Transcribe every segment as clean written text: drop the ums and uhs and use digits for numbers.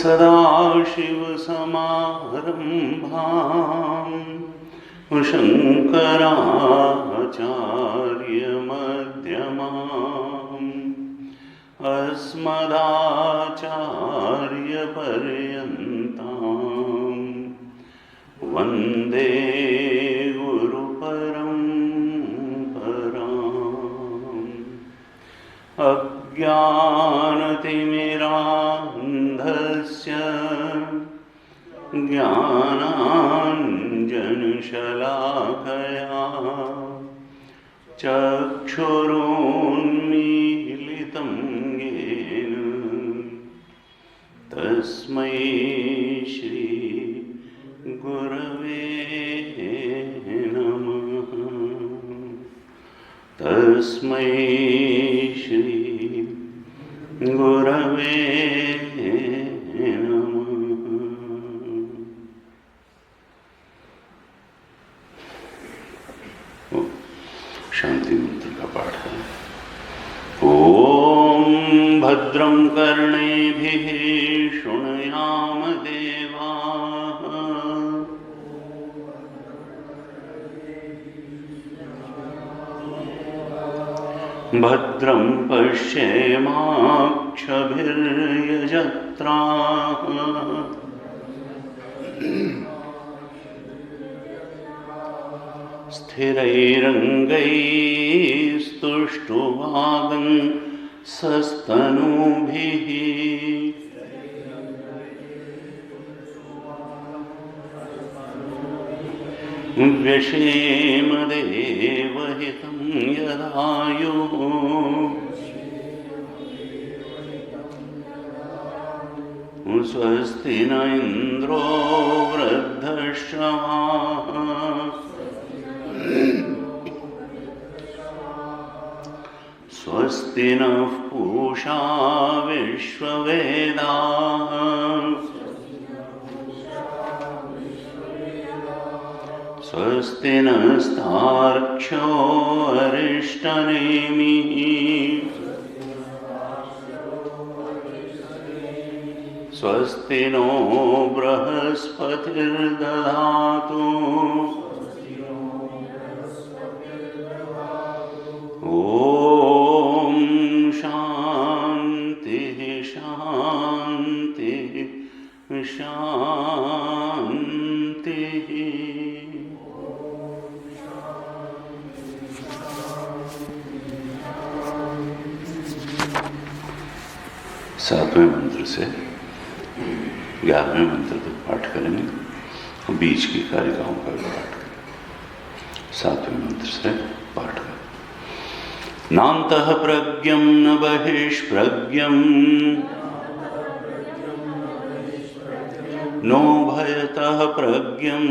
सदाशिवसमारम्भां शङ्कराचार्यमध्यमाम् अस्मदाचार्यपर्यन्तां वन्दे गुरुपरम्पराम्। अज्ञानतिमिरान्धस्य ज्ञानाञ्जनशलाकया चक्षुरुन्मीलितं येन तस्मै श्री गुरवे नमः। तस्मै श्री गुरवे शांति मंत्र का पाठ है। ओम भद्रं कर्णेभिः शृणुयाम देवाः भद्रं पश्येमाक्षभिर्यजत्राः स्थिरैरङ्गैस्तुष्टुवागंसस्तनूभिः व्यशेम देवहितं यदायुः स्वस्ति न इन्द्रो वृद्धश्रवाः स्वस्ति नः पूषा विश्ववेदाः स्वस्ति नस्तार्क्ष्यो अरिष्टनेमिः स्वस्ति नो बृहस्पतिर्दधातु ओम शांति शांति शांति। सातवें मंत्र से 11वें मंत्र तक पाठ करेंगे, बीच की कारिकाओं का भी पाठ करेंगे। सातवें मंत्र से पाठ करें। नान्तः प्रज्ञं न बहिष्प्रज्ञं नोभयतः प्रज्ञं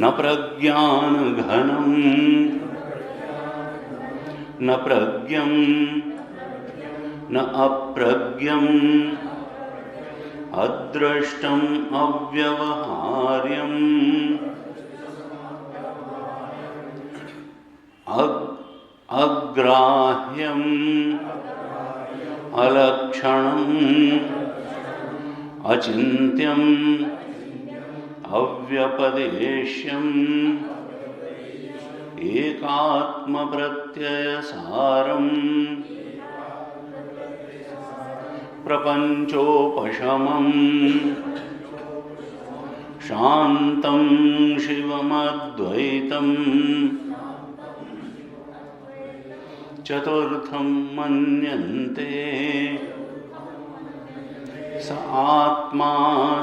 न प्रज्ञानघनं न प्रज्ञं न अप्रज्ञं अद्रष्टं अव्यवहार्यम् अग्राह्यम् अलक्षणम् अचिन्त्यम् अव्यपदेश्यम् एकात्मप्रत्ययसारम् प्रपञ्चोपशमम् शान्तं शिवमद्वैतम् चतुर्थं मन्यन्ते स आत्मा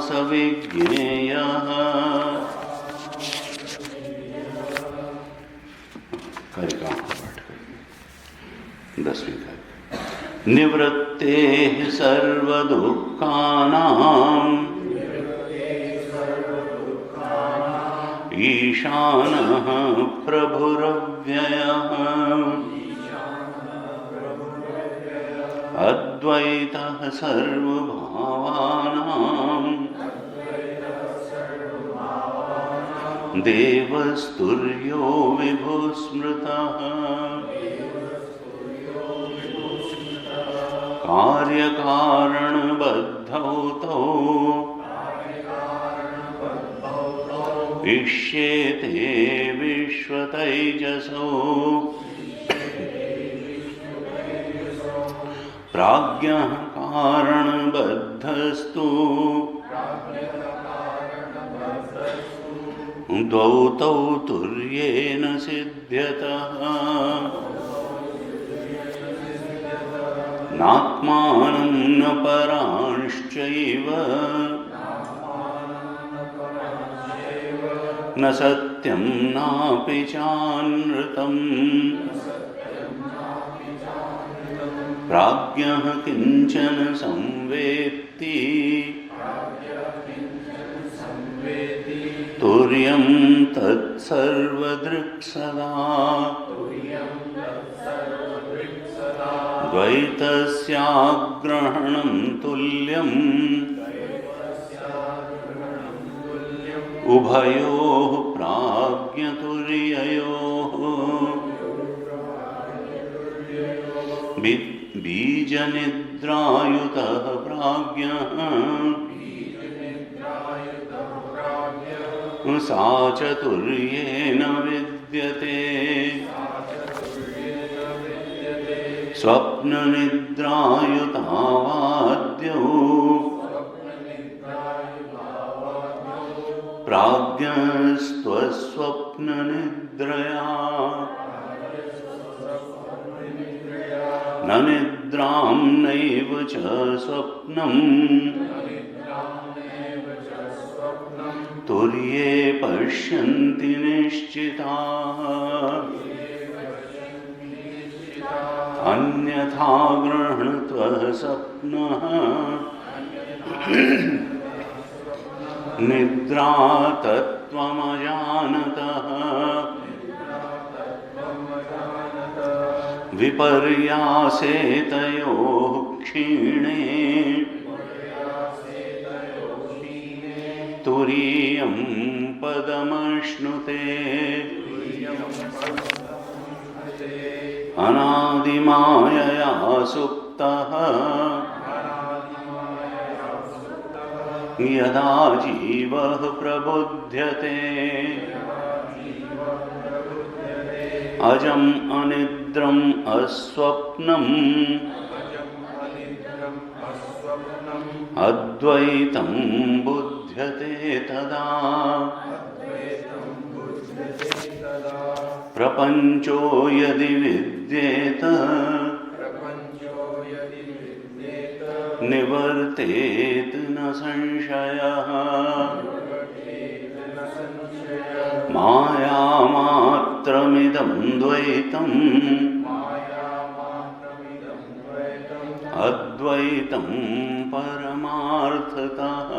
स विज्ञेयः। कारिका पाठ करें 10वीं कारिका। निवृत्तेः सर्वदुःखानां ईशानः प्रभुरव्ययः अद्वैतः सर्वभावानां देवस्तुर्यो विभुस्मृतः कार्यकारणबद्धौ तौ इष्येते विश्वतैजसो प्राज्ञः कारणबद्धस्तु द्वौ तौ तुर्येण सिद्ध्यतः नात्मानं न परांश्चैव न सत्यं नापि चानृतम् प्राज्ञः किञ्चन संवेत्ति तुर्यं तत्सर्वदृक् सदा द्वैतस्याग्रहणं तुल्यम् उभयोः प्राज्ञतुर्ययोः बीजनिद्रायुतः प्राज्ञः सा चतुर्येण विद्यते स्वप्ननिद्रायुतावाद्यौ प्राज्ञस्त्वस्वप्ननिद्रया न निद्रां नैव च स्वप्नम् तुर्ये पश्यन्ति निश्चिताः अन्यथा गृह्णत्वः स्वप्नः निद्रा तत्त्वमजानतः विपर्यासे तयोः क्षीणे तुरीयं पदमश्नुते अनादिमायया सुप्तः यदा जीवः प्रबुध्यते अजम् अनिद्रम् अस्वप्नम् अद्वैतं बुध्यते तदा प्रपञ्चो यदि विद्येत निवर्तेत न संशयः मायामात्रमिदं द्वैतम् अद्वैतं परमार्थतः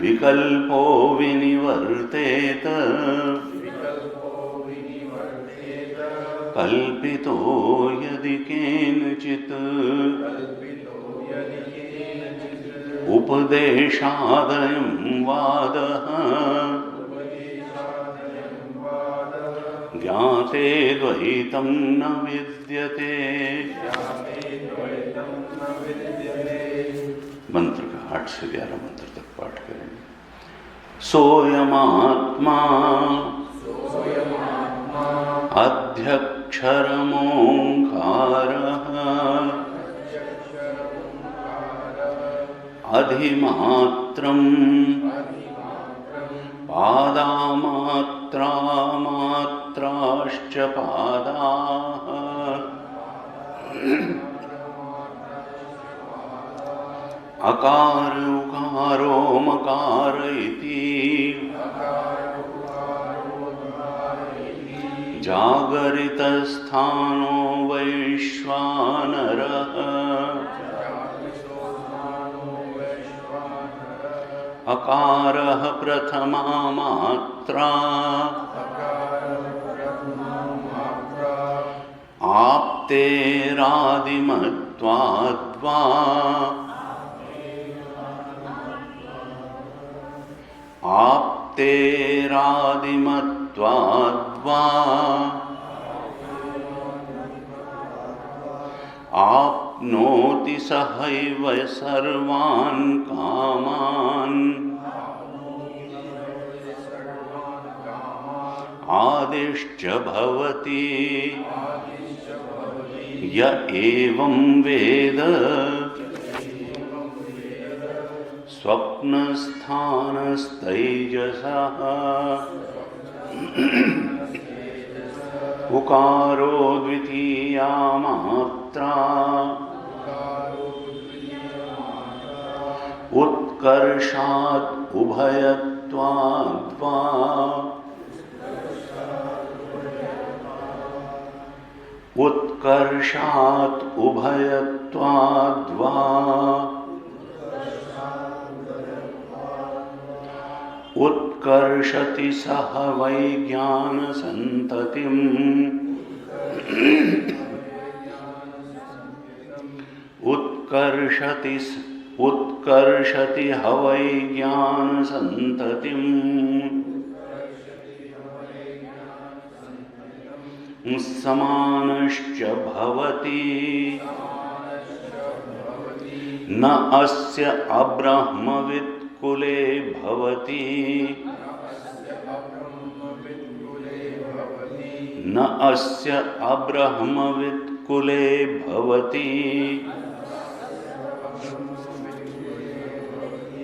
विकल्पो विनिवर्तेत कल्पितो यदि केनचित् उपदेशादयं वादः ज्ञाते द्वैतं न विद्यते। मंत्र का 8 से 11 मंत्र तक पाठ करेंगे। सोयमात्मा अध्यक्षरमोङ्कारः अधिमात्रम् पादामात्राश्च पादाः अकार उकारो मकार इति जागरितस्थानो वैश्वानरः अकारः प्रथमा मात्रा आप्तेरादिमत्वाद्वा आप्तेरादिमत्वाद्वा आप्नोति सहैव सर्वान् कामान् आदिश्च भवति य एवं वेद स्वप्नस्थानस्तैजसः उकारो द्वितीया मात्रा उत्कर्षात् उभयत्वाद्वा उत्कर्षात् उभयत्वाद्वा उत्कर्षति सह वै ज्ञानसन्ततिम् उत्कर्षति ह वै ज्ञानसन्ततिम् समानश्च भवति न अस्य अब्रह्मवित् कुले भवति न अस्य अब्रह्मवित् कुले भवति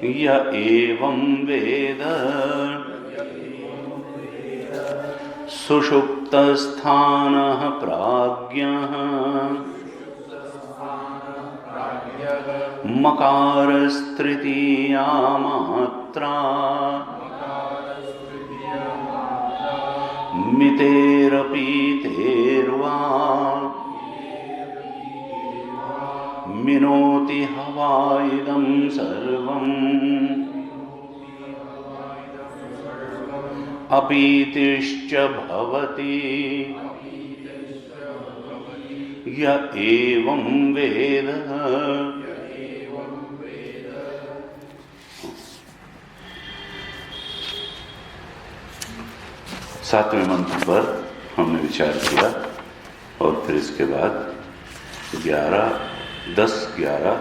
य एवं वेद सुषुप्तस्थानः प्राज्ञः मकारस्तृतीया मात्रा मितेरपीतेर्वा मिनोति हवा इदं सर्वम् अपीतिश्च भवति य एवं वेद। सातवें मंत्र पर हमने विचार किया और फिर इसके बाद 10-11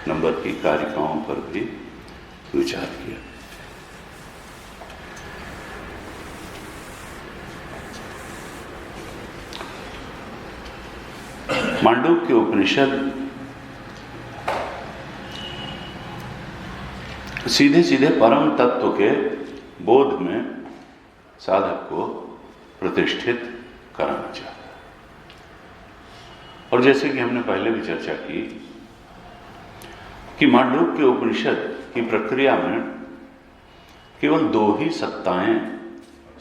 नंबर की कारिकाओं पर भी विचार किया। मांडूक्य उपनिषद सीधे सीधे परम तत्व के बोध में साधक को प्रतिष्ठित कराना चाहता है। और जैसे कि हमने पहले भी चर्चा की कि मांडूक्य उपनिषद की प्रक्रिया में केवल 2 ही सत्ताएं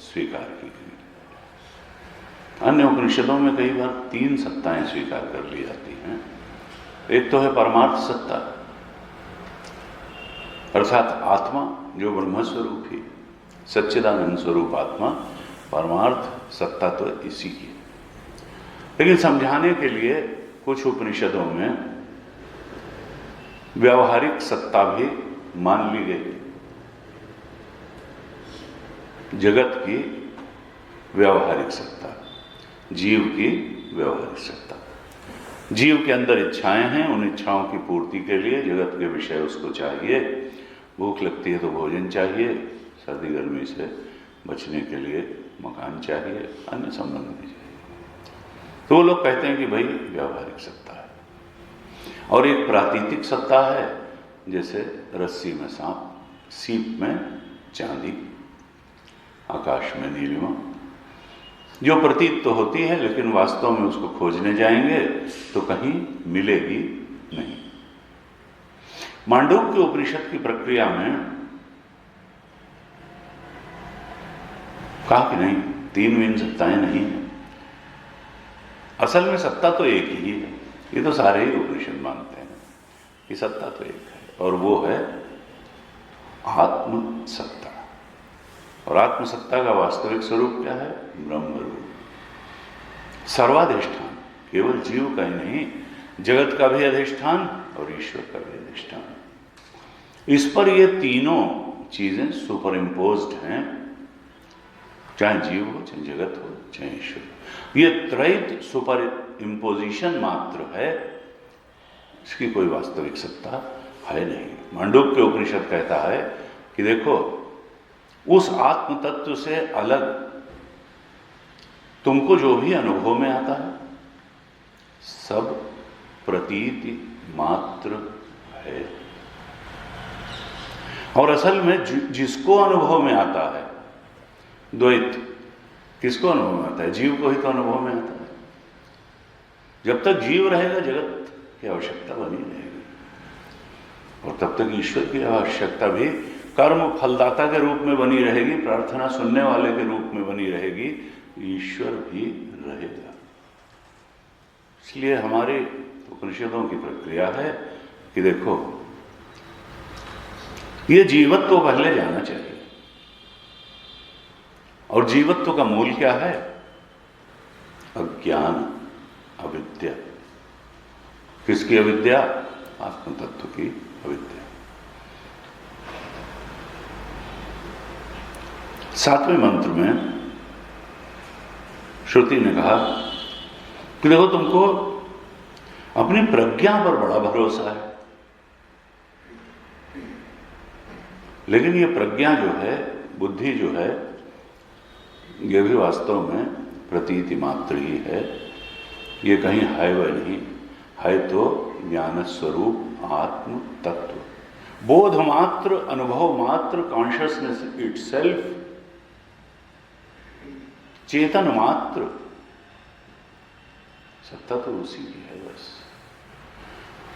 स्वीकार की गई। अन्य उपनिषदों में कई बार 3 सत्ताएं स्वीकार कर ली जाती हैं। एक तो है परमार्थ सत्ता, अर्थात आत्मा जो ब्रह्म स्वरूप ही सच्चिदानंद स्वरूप आत्मा, परमार्थ सत्ता तो इसी की। लेकिन समझाने के लिए कुछ उपनिषदों में व्यावहारिक सत्ता भी मान ली गई। जगत की व्यवहारिक सत्ता, जीव की व्यवहारिक सत्ता। जीव के अंदर इच्छाएं हैं, उन इच्छाओं की पूर्ति के लिए जगत के विषय उसको चाहिए। भूख लगती है तो भोजन चाहिए, सर्दी गर्मी से बचने के लिए मकान चाहिए, अन्य संबंध भी चाहिए। तो वो लोग कहते हैं कि भाई व्यावहारिक सत्ता है। और एक प्रातीतिक सत्ता है, जैसे रस्सी में सांप, सीप में चांदी, आकाश में नीलिमा, जो प्रतीत तो होती है लेकिन वास्तव में उसको खोजने जाएंगे तो कहीं मिलेगी नहीं। मांडूक्य उपनिषद की प्रक्रिया में कहा कि नहीं, तीन भिन्न सत्ताएं नहीं है। असल में सत्ता तो एक ही है, ये तो सारे ही उपनिषद मानते हैं कि सत्ता तो एक है, और वो है आत्म सत्ता। और आत्म सत्ता का वास्तविक स्वरूप क्या है? ब्रह्म रूप, सर्वाधिष्ठान, केवल जीव का ही नहीं, जगत का भी अधिष्ठान और ईश्वर का भी अधिष्ठान। इस पर ये तीनों चीजें सुपर इम्पोज्ड हैं, चाहे जीव हो, चाहे जगत हो, चाहे ईश्वर। ये त्रैत सुपर इम्पोजिशन मात्र है, इसकी कोई वास्तविक सत्ता है नहीं। मांडूक्य उपनिषद कहता है कि देखो, उस आत्म तत्व से अलग तुमको जो भी अनुभव में आता है सब प्रतीति मात्र है। और असल में जिसको अनुभव में आता है द्वैत, किसको अनुभव में आता है? जीव को ही तो अनुभव में आता है। जब तक जीव रहेगा जगत की आवश्यकता बनी रहेगी, और तब तक ईश्वर की आवश्यकता भी कर्म फलदाता के रूप में बनी रहेगी, प्रार्थना सुनने वाले के रूप में बनी रहेगी, ईश्वर भी रहेगा। इसलिए हमारे उपनिषदों की प्रक्रिया है कि देखो, ये जीवत्व पहले जाना चाहिए। और जीवत्व का मूल क्या है? अज्ञान, अविद्या। किसकी अविद्या? आत्म तत्व की अविद्या। 7वें मंत्र में श्रुति ने कहा कि देखो, तुमको अपनी प्रज्ञा पर बड़ा भरोसा है, लेकिन ये प्रज्ञा जो है, बुद्धि जो है, ये भी वास्तव में प्रतीति मात्र ही है। ये कहीं है वह नहीं है, तो ज्ञान स्वरूप आत्म तत्व, बोध मात्र, अनुभव मात्र, कॉन्शियसनेस इटसेल्फ, चेतन मात्र, सत्ता तो उसी की है बस।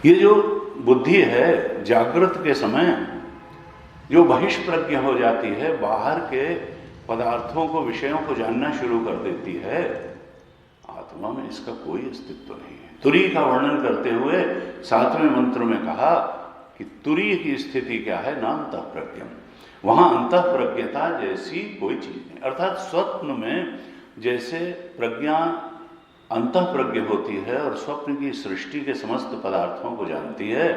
ये जो बुद्धि है, जागृत के समय जो बहिष्प्रज्ञ हो जाती है, बाहर के पदार्थों को, विषयों को जानना शुरू कर देती है, आत्मा में इसका कोई अस्तित्व नहीं है। तुरी का वर्णन करते हुए 7वें मंत्र में कहा कि तुरी की स्थिति क्या है? ना अंतःप्रज्ञम, वहां अंतःप्रज्ञता जैसी कोई चीज नहीं। अर्थात स्वप्न में जैसे प्रज्ञा अंतःप्रज्ञ होती है और स्वप्न की सृष्टि के समस्त पदार्थों को जानती है,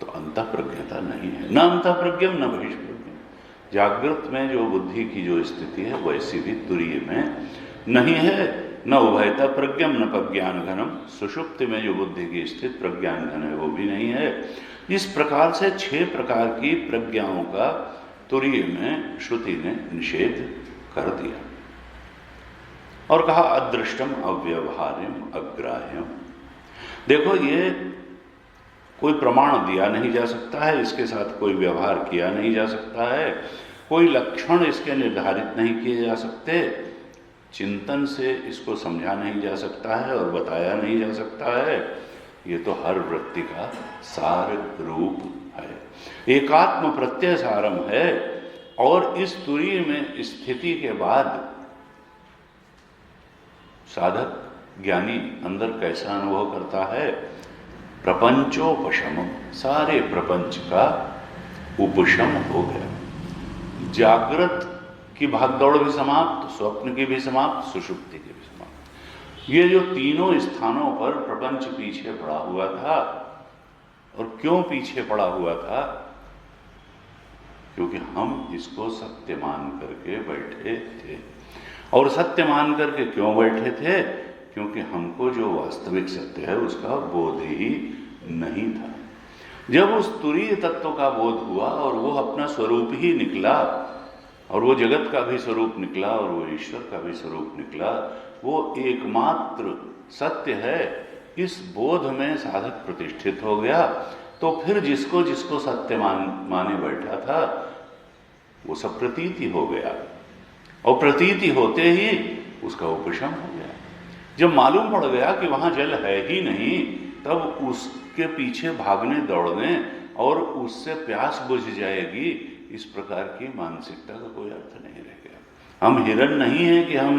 तो अंतःप्रज्ञता नहीं है। न अंतःप्रज्ञम न बहिष्प्रज्ञम। जागृत में जो बुद्धि की जो स्थिति है वैसी भी तुरीय में नहीं है। न उभयता प्रज्ञम न प्रज्ञान घनम, सुषुप्ति में जो बुद्धि की स्थिति प्रज्ञान घन है वो भी नहीं है। इस प्रकार से 6 प्रकार की प्रज्ञाओं का तुरीय में श्रुति ने निषेध कर दिया और कहा अदृष्टम अव्यवहार्यम अग्राह्यम। देखो, ये कोई प्रमाण दिया नहीं जा सकता है, इसके साथ कोई व्यवहार किया नहीं जा सकता है, कोई लक्षण इसके निर्धारित नहीं किए जा सकते, चिंतन से इसको समझा नहीं जा सकता है और बताया नहीं जा सकता है। ये तो हर वृत्ति का सार रूप है, एकात्म प्रत्यय सारम है। और इस तुरीय में स्थिति के बाद साधक ज्ञानी अंदर कैसा अनुभव करता है? प्रपंचोपशम, सारे प्रपंच का उपशम हो गया। जागृत की भागदौड़ भी समाप्त, स्वप्न की भी समाप्त, सुषुप्ति की भी समाप्त। ये जो तीनों स्थानों पर प्रपंच पीछे पड़ा हुआ था, और क्यों पीछे पड़ा हुआ था? क्योंकि हम इसको सत्य मान करके बैठे थे। और सत्य मान करके क्यों बैठे थे? क्योंकि हमको जो वास्तविक सत्य है उसका बोध ही नहीं था। जब उस तुरीय तत्व का बोध हुआ और वो अपना स्वरूप ही निकला, और वो जगत का भी स्वरूप निकला और वो ईश्वर का भी स्वरूप निकला, वो एकमात्र सत्य है, इस बोध में साधक प्रतिष्ठित हो गया। तो फिर जिसको जिसको सत्य माने बैठा था वो सब प्रतीति हो गया, और प्रतीति होते ही उसका उपशम हो गया। जब मालूम पड़ गया कि वहां जल है ही नहीं, तब उसके पीछे भागने दौड़ने और उससे प्यास बुझ जाएगी, इस प्रकार की मानसिकता का कोई अर्थ नहीं रह गया। हम हिरण नहीं है कि हम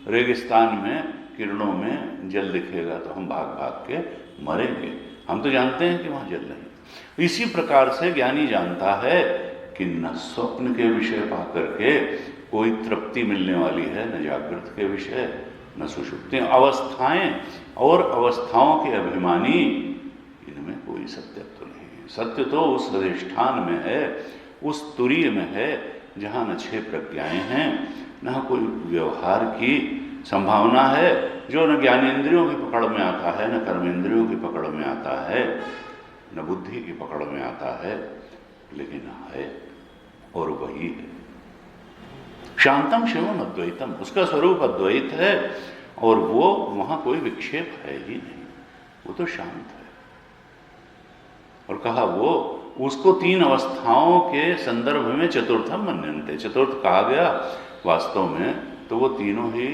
रेगिस्तान में किरणों में जल दिखेगा तो हम भाग भाग के मरेंगे। हम तो जानते हैं कि वहां जल नहीं। इसी प्रकार से ज्ञानी जानता है कि न स्वप्न के विषय पा करके कोई तृप्ति मिलने वाली है, न जागृत के विषय, न सुषुप्ति। अवस्थाएं और अवस्थाओं के अभिमानी, इनमें कोई सत्यत्व नहीं है। सत्य तो उस अधिष्ठान में है, उस तुरीय में है, जहाँ न 6 प्रज्ञाएं हैं, न कोई व्यवहार की संभावना है, जो न ज्ञानेंद्रियों की पकड़ में आता है, न कर्मेंद्रियों की पकड़ में आता है, न बुद्धि की पकड़ में आता है, लेकिन है और वही है। शांतम शिवम अद्वैतम, उसका स्वरूप अद्वैत है, और वो वहां कोई विक्षेप है ही नहीं, वो तो शांत है। और कहा वो उसको 3 अवस्थाओं के संदर्भ में चतुर्थम मन्यन्ते, चतुर्थ कहा गया। वास्तव में तो वो तीनों ही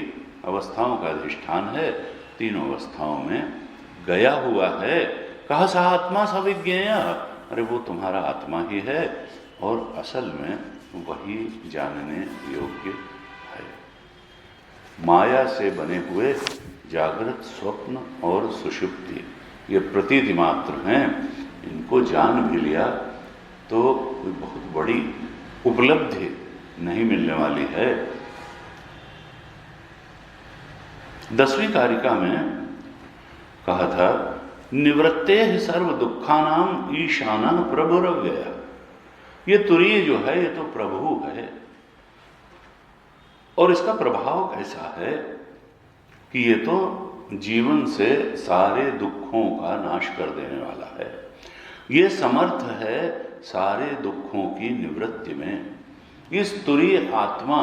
अवस्थाओं का अधिष्ठान है, तीनों अवस्थाओं में गया हुआ है। कहा सा आत्मा सविज्ञेय, अरे वो तुम्हारा आत्मा ही है, और असल में वही जानने योग्य है। माया से बने हुए जागृत, स्वप्न और सुषुप्ति ये प्रतीति मात्र हैं। इनको जान भी लिया तो कोई बहुत बड़ी उपलब्धि नहीं मिलने वाली है। 10वीं कारिका में कहा था, निवृत्ते सर्व दुखानाम ईशाना प्रभुरव्यय। ये तुरीय जो है ये तो प्रभु है, और इसका प्रभाव कैसा है कि ये तो जीवन से सारे दुखों का नाश कर देने वाला है। ये समर्थ है सारे दुखों की निवृत्ति में। इस तुरीय आत्मा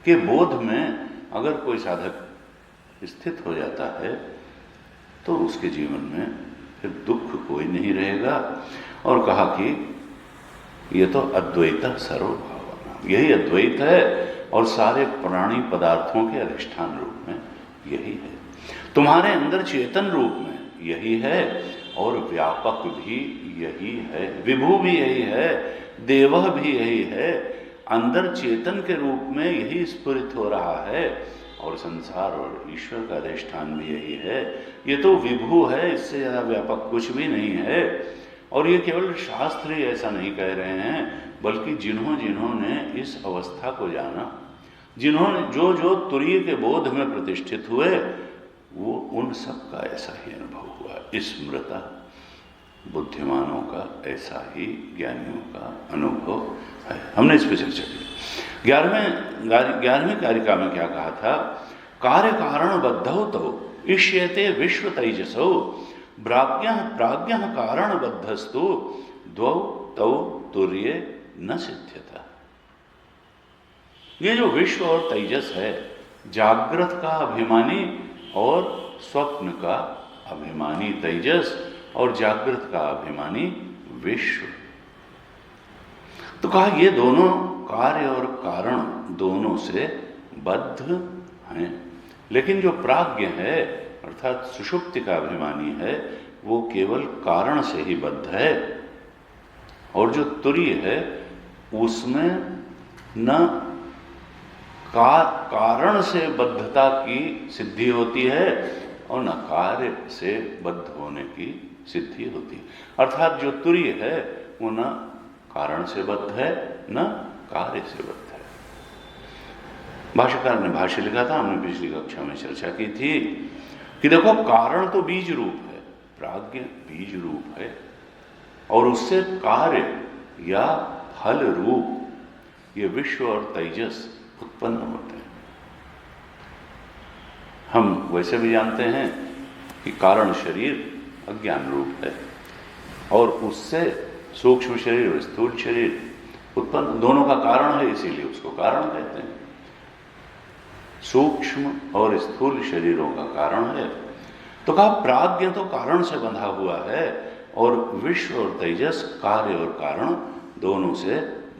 के बोध में अगर कोई साधक स्थित हो जाता है तो उसके जीवन में फिर दुख कोई नहीं रहेगा। और कहा कि ये तो अद्वैत सर्वभावना, यही अद्वैत है, और सारे प्राणी पदार्थों के अधिष्ठान रूप में यही है। तुम्हारे अंदर चेतन रूप में यही है, और व्यापक भी यही है, विभु भी यही है, देवः भी यही है। अंदर चेतन के रूप में यही स्फुरित हो रहा है, और संसार और ईश्वर का अधिष्ठान भी यही है। ये तो विभु है, इससे ज़्यादा व्यापक कुछ भी नहीं है। और ये केवल शास्त्र ही ऐसा नहीं कह रहे हैं, बल्कि जिन्होंने इस अवस्था को जाना, जिन्होंने जो जो तुरीय के बोध में प्रतिष्ठित हुए, वो उन सब का ऐसा ही अनुभव हुआ। स्मृता बुद्धिमानों का ऐसा ही ज्ञानियों का अनुभव है। हमने इस पर चर्चा की। 11वीं कारिका में क्या कहा था, कार्य कारण बद्धौ तो इष्यते विश्व तैजसौ प्राज्ञ कारण बद्धस्तु द्वौ तौ तुर्ये न सिद्ध्यता। ये जो विश्व और तेजस है, जागृत का अभिमानी और स्वप्न का अभिमानी तेजस, और जागृत का अभिमानी विश्व। तो कहा ये दोनों कार्य और कारण दोनों से बद्ध हैं, लेकिन जो प्राज्ञ है अर्थात सुषुप्ति का अभिमानी है, वो केवल कारण से ही बद्ध है। और जो तुरीय है उसमें न कारण से बद्धता की सिद्धि होती है, और न कार्य से बद्ध होने की सिद्धि होती है। अर्थात जो तुरीय है वो न कारण से बद्ध है, न कार्य से बद्ध है। भाष्यकार ने भाष्य लिखा था, हमने पिछली कक्षा में चर्चा की थी कि देखो कारण तो बीज रूप है, प्राज्ञ बीज रूप है, और उससे कार्य या फल रूप ये विश्व और तेजस उत्पन्न होते हैं। हम वैसे भी जानते हैं कि कारण शरीर अज्ञान रूप है और उससे सूक्ष्म शरीर और स्थूल शरीर उत्पन्न, दोनों का कारण है, इसीलिए उसको कारण कहते हैं। सूक्ष्म और स्थूल शरीरों का कारण है। तो कहा प्राज्ञ तो कारण से बंधा हुआ है और विश्व और तेजस कार्य और कारण दोनों से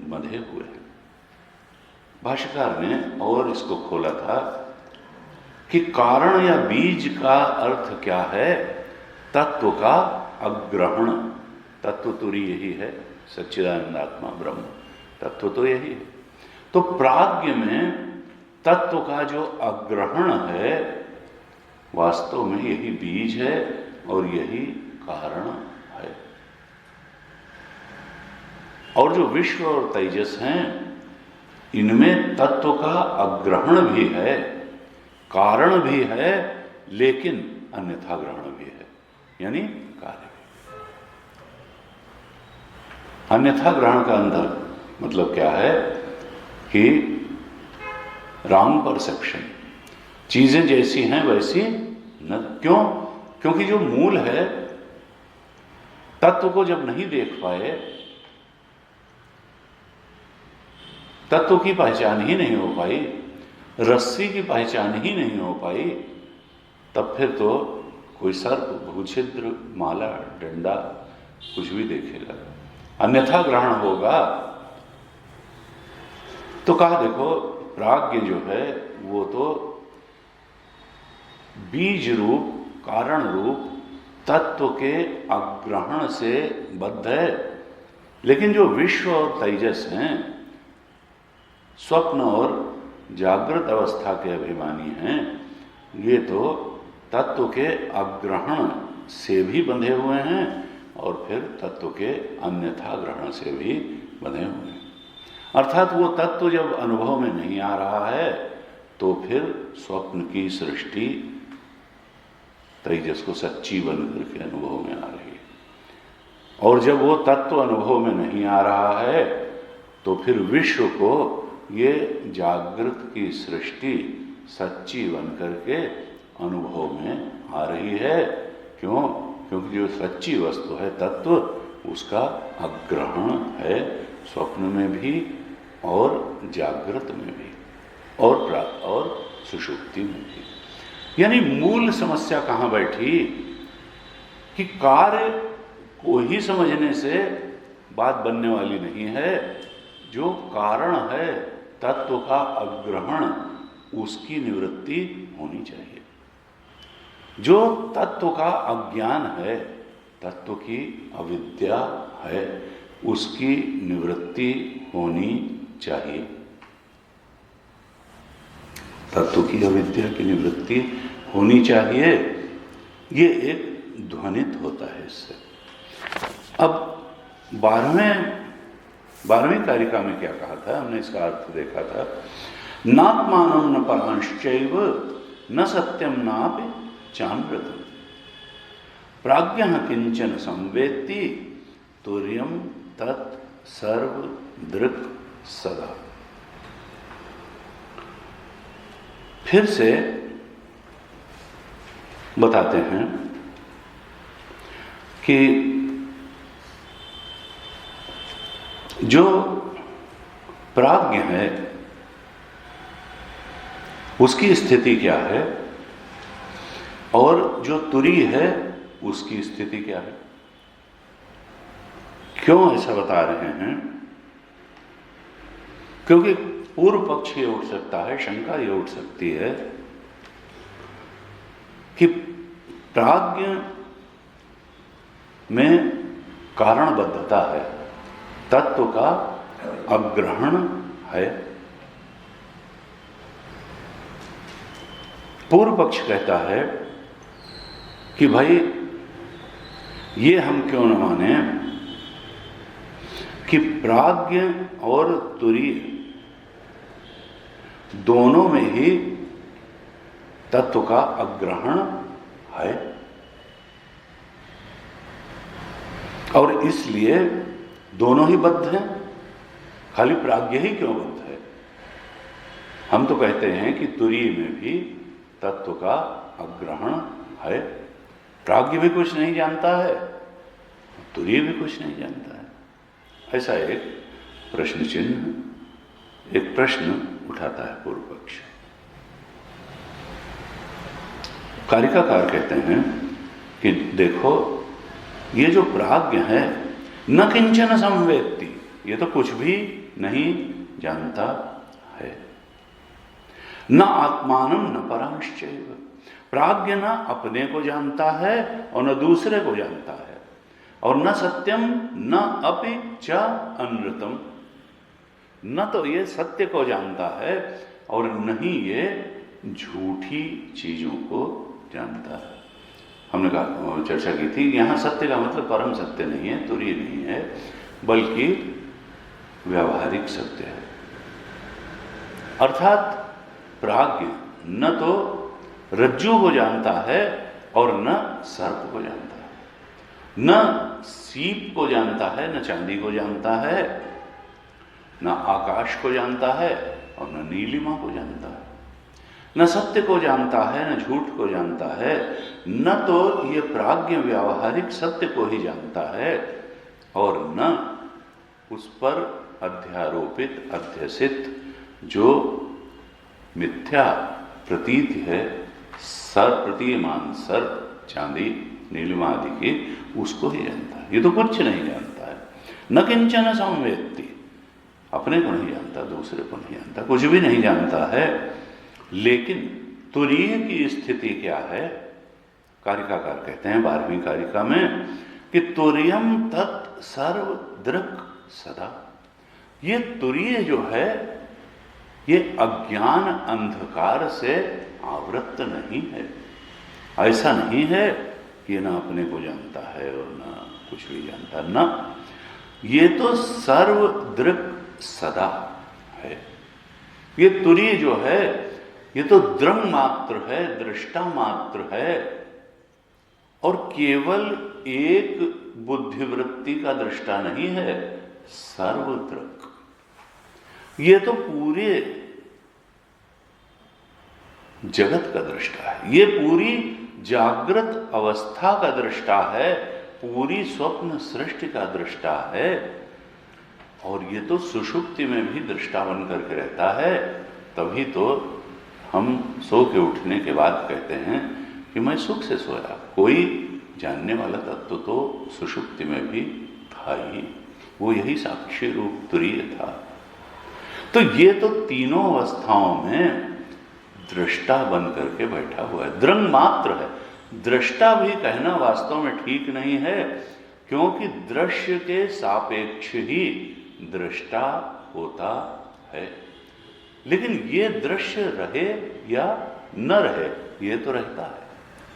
बंधे हुए हैं। भाष्यकार ने और इसको खोला था कि कारण या बीज का अर्थ क्या है? तत्व का अग्रहण। तत्व तुरी यही है, सच्चिदानंदात्मा ब्रह्म तत्व तो यही है। तो प्राज्ञ में तत्व का जो अग्रहण है वास्तव में यही बीज है और यही कारण है। और जो विश्व और तेजस हैं इनमें तत्व का अग्रहण भी है, कारण भी है, लेकिन अन्यथा ग्रहण भी है, यानी कार्य भी। अन्यथा ग्रहण का अंदर मतलब क्या है कि रॉन्ग परसेप्शन, चीजें जैसी हैं वैसी न। क्यों? क्योंकि जो मूल है तत्व को जब नहीं देख पाए, तत्व की पहचान ही नहीं हो पाई, रस्सी की पहचान ही नहीं हो पाई, तब फिर तो कोई सर्प, भूछिद्र, माला, डंडा कुछ भी देखेगा, अन्यथा ग्रहण होगा। तो कहा देखो प्राज्ञ जो है वो तो बीज रूप, कारण रूप तत्व के अग्रहण से बद्ध है, लेकिन जो विश्व और तेजस हैं, स्वप्न और जागृत अवस्था के अभिमानी हैं, ये तो तत्व के अग्रहण से भी बंधे हुए हैं और फिर तत्व के अन्यथा ग्रहण से भी बंधे हुए हैं। अर्थात वो तत्व जब अनुभव में नहीं आ रहा है तो फिर स्वप्न की सृष्टि तेजस को सच्ची बन करके अनुभव में आ रही है, और जब वो तत्व अनुभव में नहीं आ रहा है तो फिर विश्व को ये जागृत की सृष्टि सच्ची बन करके अनुभव में आ रही है। क्यों? क्योंकि जो सच्ची वस्तु है तत्व, उसका अग्रहण है स्वप्न में भी और जागृत में भी और सुषुप्ति में भी। यानी मूल समस्या कहाँ बैठी कि कार्य को ही समझने से बात बनने वाली नहीं है। जो कारण है तत्व का अग्रहण, उसकी निवृत्ति होनी चाहिए। जो तत्व का अज्ञान है, तत्व की अविद्या है, उसकी निवृत्ति होनी चाहिए। तत्व की अविद्या की निवृत्ति होनी चाहिए, ये एक ध्वनित होता है इससे। अब 12वीं कारिका में क्या कहा था, हमने इसका अर्थ देखा था। नात्मानं न परांश्चैव न सत्यम नापि चामृतम् प्राज्ञः किंचन संवेत्ति तुर्यम तत् सर्व दृक् सदा। फिर से बताते हैं कि जो प्राज्ञ है उसकी स्थिति क्या है और जो तुरी है उसकी स्थिति क्या है। क्यों ऐसा बता रहे हैं? क्योंकि पूर्व पक्ष ये उठ सकता है, शंका ये उठ सकती है कि प्राज्ञ में कारणबद्धता है, तत्व का अग्रहण है। पूर्व पक्ष कहता है कि भाई ये हम क्यों न माने कि प्राज्ञ और तुरीय दोनों में ही तत्व का अग्रहण है, और इसलिए दोनों ही बद्ध हैं। खाली प्राज्ञ ही क्यों बद्ध है? हम तो कहते हैं कि तुरीय में भी तत्व का अग्रहण है। प्राज्ञ भी कुछ नहीं जानता है, तुरीय भी कुछ नहीं जानता है। ऐसा एक प्रश्न चिन्ह, एक प्रश्न उठाता है पूर्व पक्ष। कारिकाकार कहते हैं कि देखो, ये जो प्राज्ञ है न किंचन संवेत्ति, ये तो कुछ भी नहीं जानता है। न आत्मानं न परांश्चैव, प्राज्ञ न अपने को जानता है और न दूसरे को जानता है, और न सत्यम न अपि च अनृतम, न तो ये सत्य को जानता है और न ही ये झूठी चीजों को जानता है। हमने कहा, चर्चा की थी, यहाँ सत्य का मतलब परम सत्य नहीं है, तुरीय नहीं है, बल्कि व्यावहारिक सत्य है। अर्थात प्राज्ञ न तो रज्जु को जानता है और न सर्प को जानता है, न सीप को जानता है, न चांदी को जानता है, न आकाश को जानता है और न नीलिमा को जानता है, न सत्य को जानता है, न झूठ को जानता है, न तो ये प्राज्ञ व्यावहारिक सत्य को ही जानता है और न उस पर अध्यारोपित अध्यसित जो मिथ्या प्रतीत है, प्रतीयमान सर्प, चांदी, नीलिमा आदि की, उसको ही जानता है। ये तो कुछ नहीं जानता है। न किंचन संवेत्ति, अपने को नहीं जानता, दूसरे को नहीं जानता, कुछ भी नहीं जानता है। लेकिन तुरीय की स्थिति क्या है? कारिकाकार कहते हैं 12वीं कारिका में कि तुरीयम तत् सर्वदृक् सदा, ये तुरीय जो है ये अज्ञान अंधकार से आवृत्त नहीं है। ऐसा नहीं है कि ये ना अपने को जानता है और ना कुछ भी जानता, ना, ये तो सर्वदृक् सदा है। ये तुरीय जो है ये तो दृंग मात्र है, दृष्टा मात्र है, और केवल एक बुद्धिवृत्ति का दृष्टा नहीं है, सर्वदृक्। ये तो पूरे जगत का दृष्टा है, ये पूरी जागृत अवस्था का दृष्टा है, पूरी स्वप्न सृष्टि का दृष्टा है, और ये तो सुषुप्ति में भी दृष्टा बन करके रहता है। तभी तो हम सो के उठने के बाद कहते हैं कि मैं सुख से सोया। कोई जानने वाला तत्व तो सुषुप्ति में भी था ही, वो यही साक्षी रूप तुरीय था। तो ये तो तीनों अवस्थाओं में दृष्टा बन करके बैठा हुआ है, दृंग मात्र है। दृष्टा भी कहना वास्तव में ठीक नहीं है, क्योंकि दृश्य के सापेक्ष ही दृष्टा होता है। लेकिन ये दृश्य रहे या न रहे, ये तो रहता है,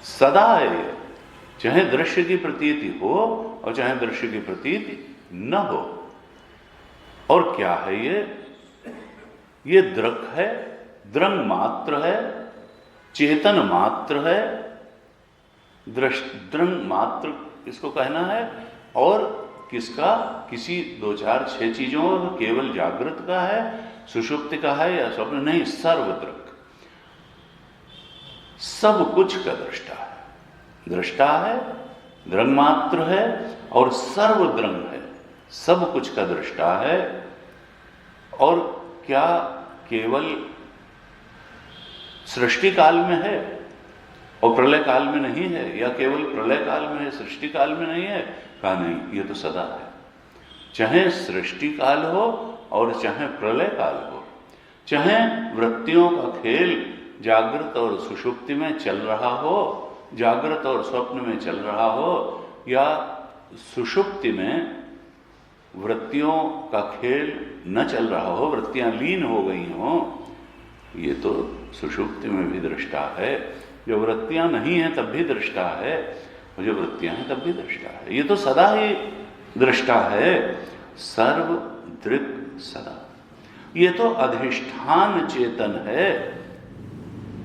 सदा है ये, चाहे दृश्य की प्रतीति हो और चाहे दृश्य की प्रतीति न हो। और क्या है ये दृक् है, दृंग मात्र है, चेतन मात्र है, दृंग मात्र इसको कहना है। और किसका? किसी 2, 4, 6 चीजों का, केवल जागृत का है, सुषुप्ति का है या स्वप्न नहीं, सर्वदृक्, सब कुछ का दृष्टा है। दृष्टा है, दृंग मात्र है और सर्वदृंग है, सब कुछ का दृष्टा है। और क्या केवल सृष्टि काल में है और प्रलय काल में नहीं है, या केवल प्रलय काल में है, सृष्टि काल में नहीं है? कहा नहीं, ये तो सदा है। चाहे सृष्टि काल हो और चाहे प्रलय काल हो, चाहे वृत्तियों का खेल जागृत और सुषुप्ति में चल रहा हो, जागृत और स्वप्न में चल रहा हो, या सुषुप्ति में वृत्तियों का खेल न चल रहा हो, वृत्तियां लीन हो गई हो, ये तो सुषुप्ति में भी दृष्टा है। जो वृत्तियां नहीं हैं तब भी दृष्टा है, और जो वृत्तियां हैं तब भी दृष्टा है। ये तो सदा ही दृष्टा है, सर्वदृक् सदा। ये तो अधिष्ठान चेतन है,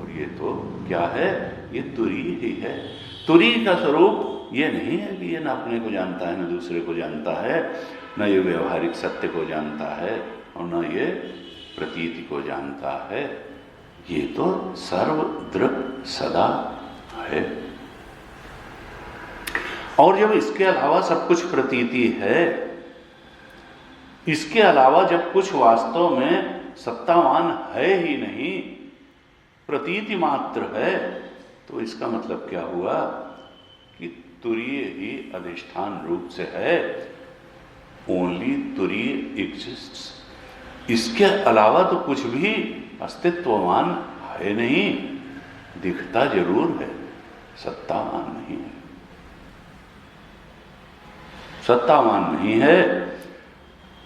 और ये तो क्या है? ये तुरीय ही है। तुरीय का स्वरूप ये नहीं है कि ये न अपने को जानता है, न दूसरे को जानता है, न ये व्यवहारिक सत्य को जानता है, और न ये प्रतीति को जानता है। ये तो सर्वदृक् सदा है। और जब इसके अलावा सब कुछ प्रतीति है, इसके अलावा जब कुछ वास्तव में सत्तावान है ही नहीं, प्रतीति मात्र है, तो इसका मतलब क्या हुआ कि तुरीय ही अधिष्ठान रूप से है। ओनली तुरीय एग्जिस्ट्स। इसके अलावा तो कुछ भी अस्तित्ववान है नहीं। दिखता जरूर है, सत्तावान नहीं है। सत्तावान नहीं है,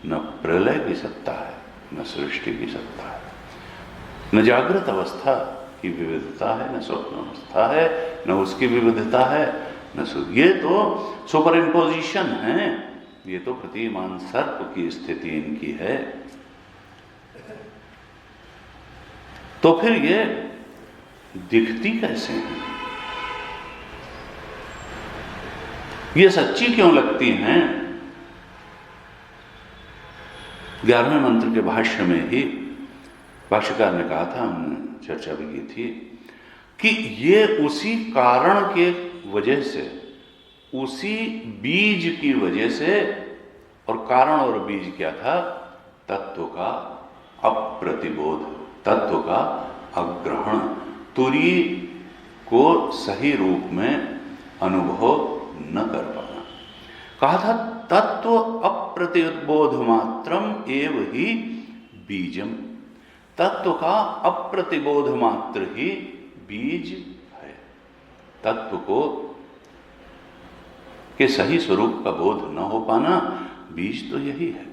न प्रलय की सत्ता है, न सृष्टि की सत्ता है, न जागृत अवस्था की विविधता है, न स्वप्न अवस्था है, न उसकी विविधता है, न ये तो सुपर इम्पोजिशन है। ये तो प्रतिमान सर्प की स्थिति इनकी है। तो फिर ये दिखती कैसे है? ये सच्ची क्यों लगती हैं? 11वें मंत्र के भाष्य में ही भाष्यकार ने कहा था, हमने चर्चा भी की थी, कि ये उसी कारण के वजह से, उसी बीज की वजह से, और कारण और बीज क्या था? तत्व का अप्रतिबोध, तत्व का अग्रहण, तुरीय को सही रूप में अनुभव न कर पाना। कहा था तत्व अप्रतिबोध मात्रम एव ही बीजम। तत्व का अप्रतिबोध मात्र ही बीज है। तत्व को के सही स्वरूप का बोध न हो पाना बीज तो यही है।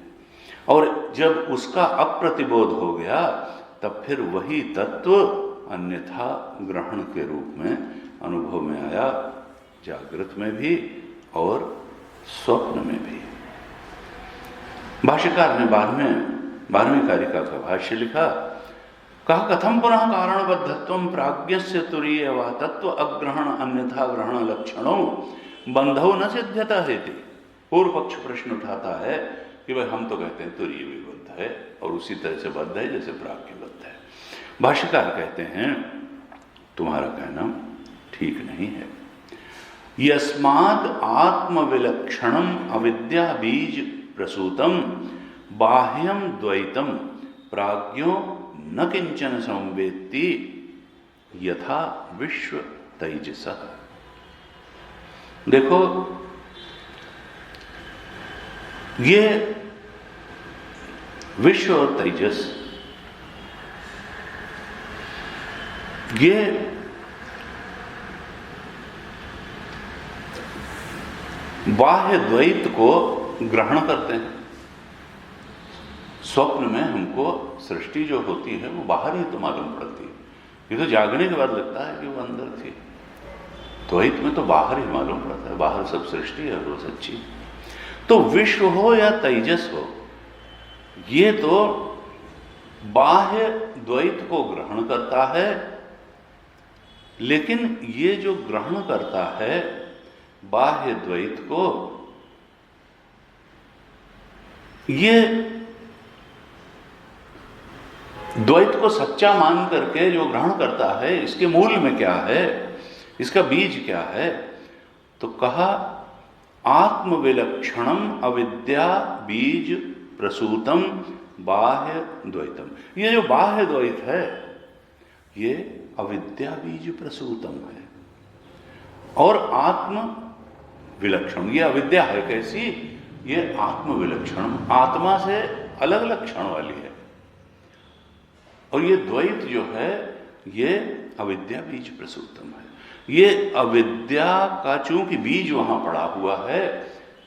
और जब उसका अप्रतिबोध हो गया, तब फिर वही तत्व अन्यथा ग्रहण के रूप में अनुभव में आया, जागृत में भी और स्वप्न में भी। भाष्यकार ने 12वीं कारिका का भाष्य लिखा, कहा कथम पुनः कारणबद्धत्वं प्राज्ञस्य तुरीय वा तत्व अग्रहण अन्यथा ग्रहण लक्षणों बंधौ न सिद्ध्यता हेति। पूर्व पक्ष प्रश्न उठाता है कि भाई हम तो कहते हैं तुरीय भी बद्ध है और उसी तरह से बद्ध है जैसे प्राज्ञ बद्ध है। भाष्यकार कहते हैं तुम्हारा कहना ठीक नहीं है। यस्माद् आत्मविलक्षणम अविद्या बीज प्रसूतम बाह्यम द्वैतम प्राज्ञो न किंचन संवेत्ति यथा विश्व तेजसः। देखो, ये विश्व और तेजस, ये बाह्य द्वैत को ग्रहण करते हैं। स्वप्न में हमको सृष्टि जो होती है वो बाहर ही तो मालूम पड़ती है। ये तो जागने के बाद लगता है कि वो अंदर थी। द्वैत में तो बाहर ही मालूम पड़ता है, बाहर सब सृष्टि है, वो सच्ची। तो विश्व हो या तेजस हो, ये तो बाह्य द्वैत को ग्रहण करता है, लेकिन ये जो ग्रहण करता है बाह्य द्वैत को, ये द्वैत को सच्चा मान करके जो ग्रहण करता है, इसके मूल में क्या है, इसका बीज क्या है? तो कहा आत्मविलक्षणम अविद्या बीज प्रसूतम बाह्य द्वैतम। ये जो बाह्य द्वैत है ये अविद्या बीज प्रसूतम है। और आत्म विलक्षण, ये अविद्या है कैसी? ये आत्म विलक्षण, आत्मा से अलग लक्षण वाली है। और ये द्वैत जो है ये अविद्या बीज प्रसूतम है। ये अविद्या का चूंकि बीज वहां पड़ा हुआ है,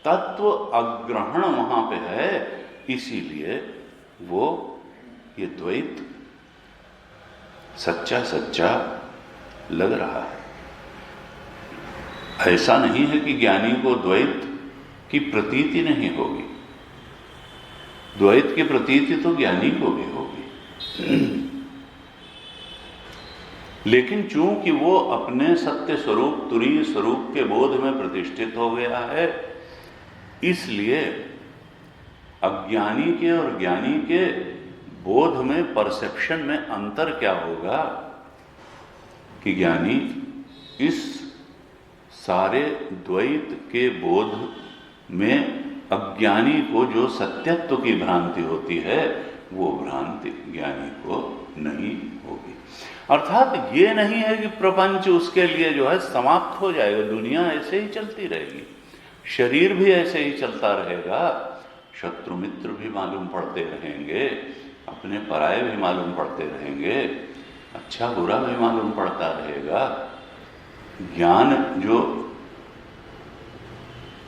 तत्व अग्रहण वहां पे है, इसीलिए वो ये द्वैत सच्चा सच्चा लग रहा है। ऐसा नहीं है कि ज्ञानी को द्वैत की प्रतीति नहीं होगी। द्वैत की प्रतीति तो ज्ञानी को भी होगी, लेकिन चूंकि वो अपने सत्य स्वरूप तुरीय स्वरूप के बोध में प्रतिष्ठित हो गया है, इसलिए अज्ञानी के और ज्ञानी के बोध में, परसेप्शन में अंतर क्या होगा कि ज्ञानी इस सारे द्वैत के बोध में अज्ञानी को जो सत्यत्व की भ्रांति होती है वो भ्रांति ज्ञानी को नहीं होगी। अर्थात ये नहीं है कि प्रपंच उसके लिए जो है समाप्त हो जाएगा, दुनिया ऐसे ही चलती रहेगी, शरीर भी ऐसे ही चलता रहेगा, शत्रु मित्र भी मालूम पड़ते रहेंगे, अपने पराये भी मालूम पड़ते रहेंगे, अच्छा बुरा भी मालूम पड़ता रहेगा। ज्ञान जो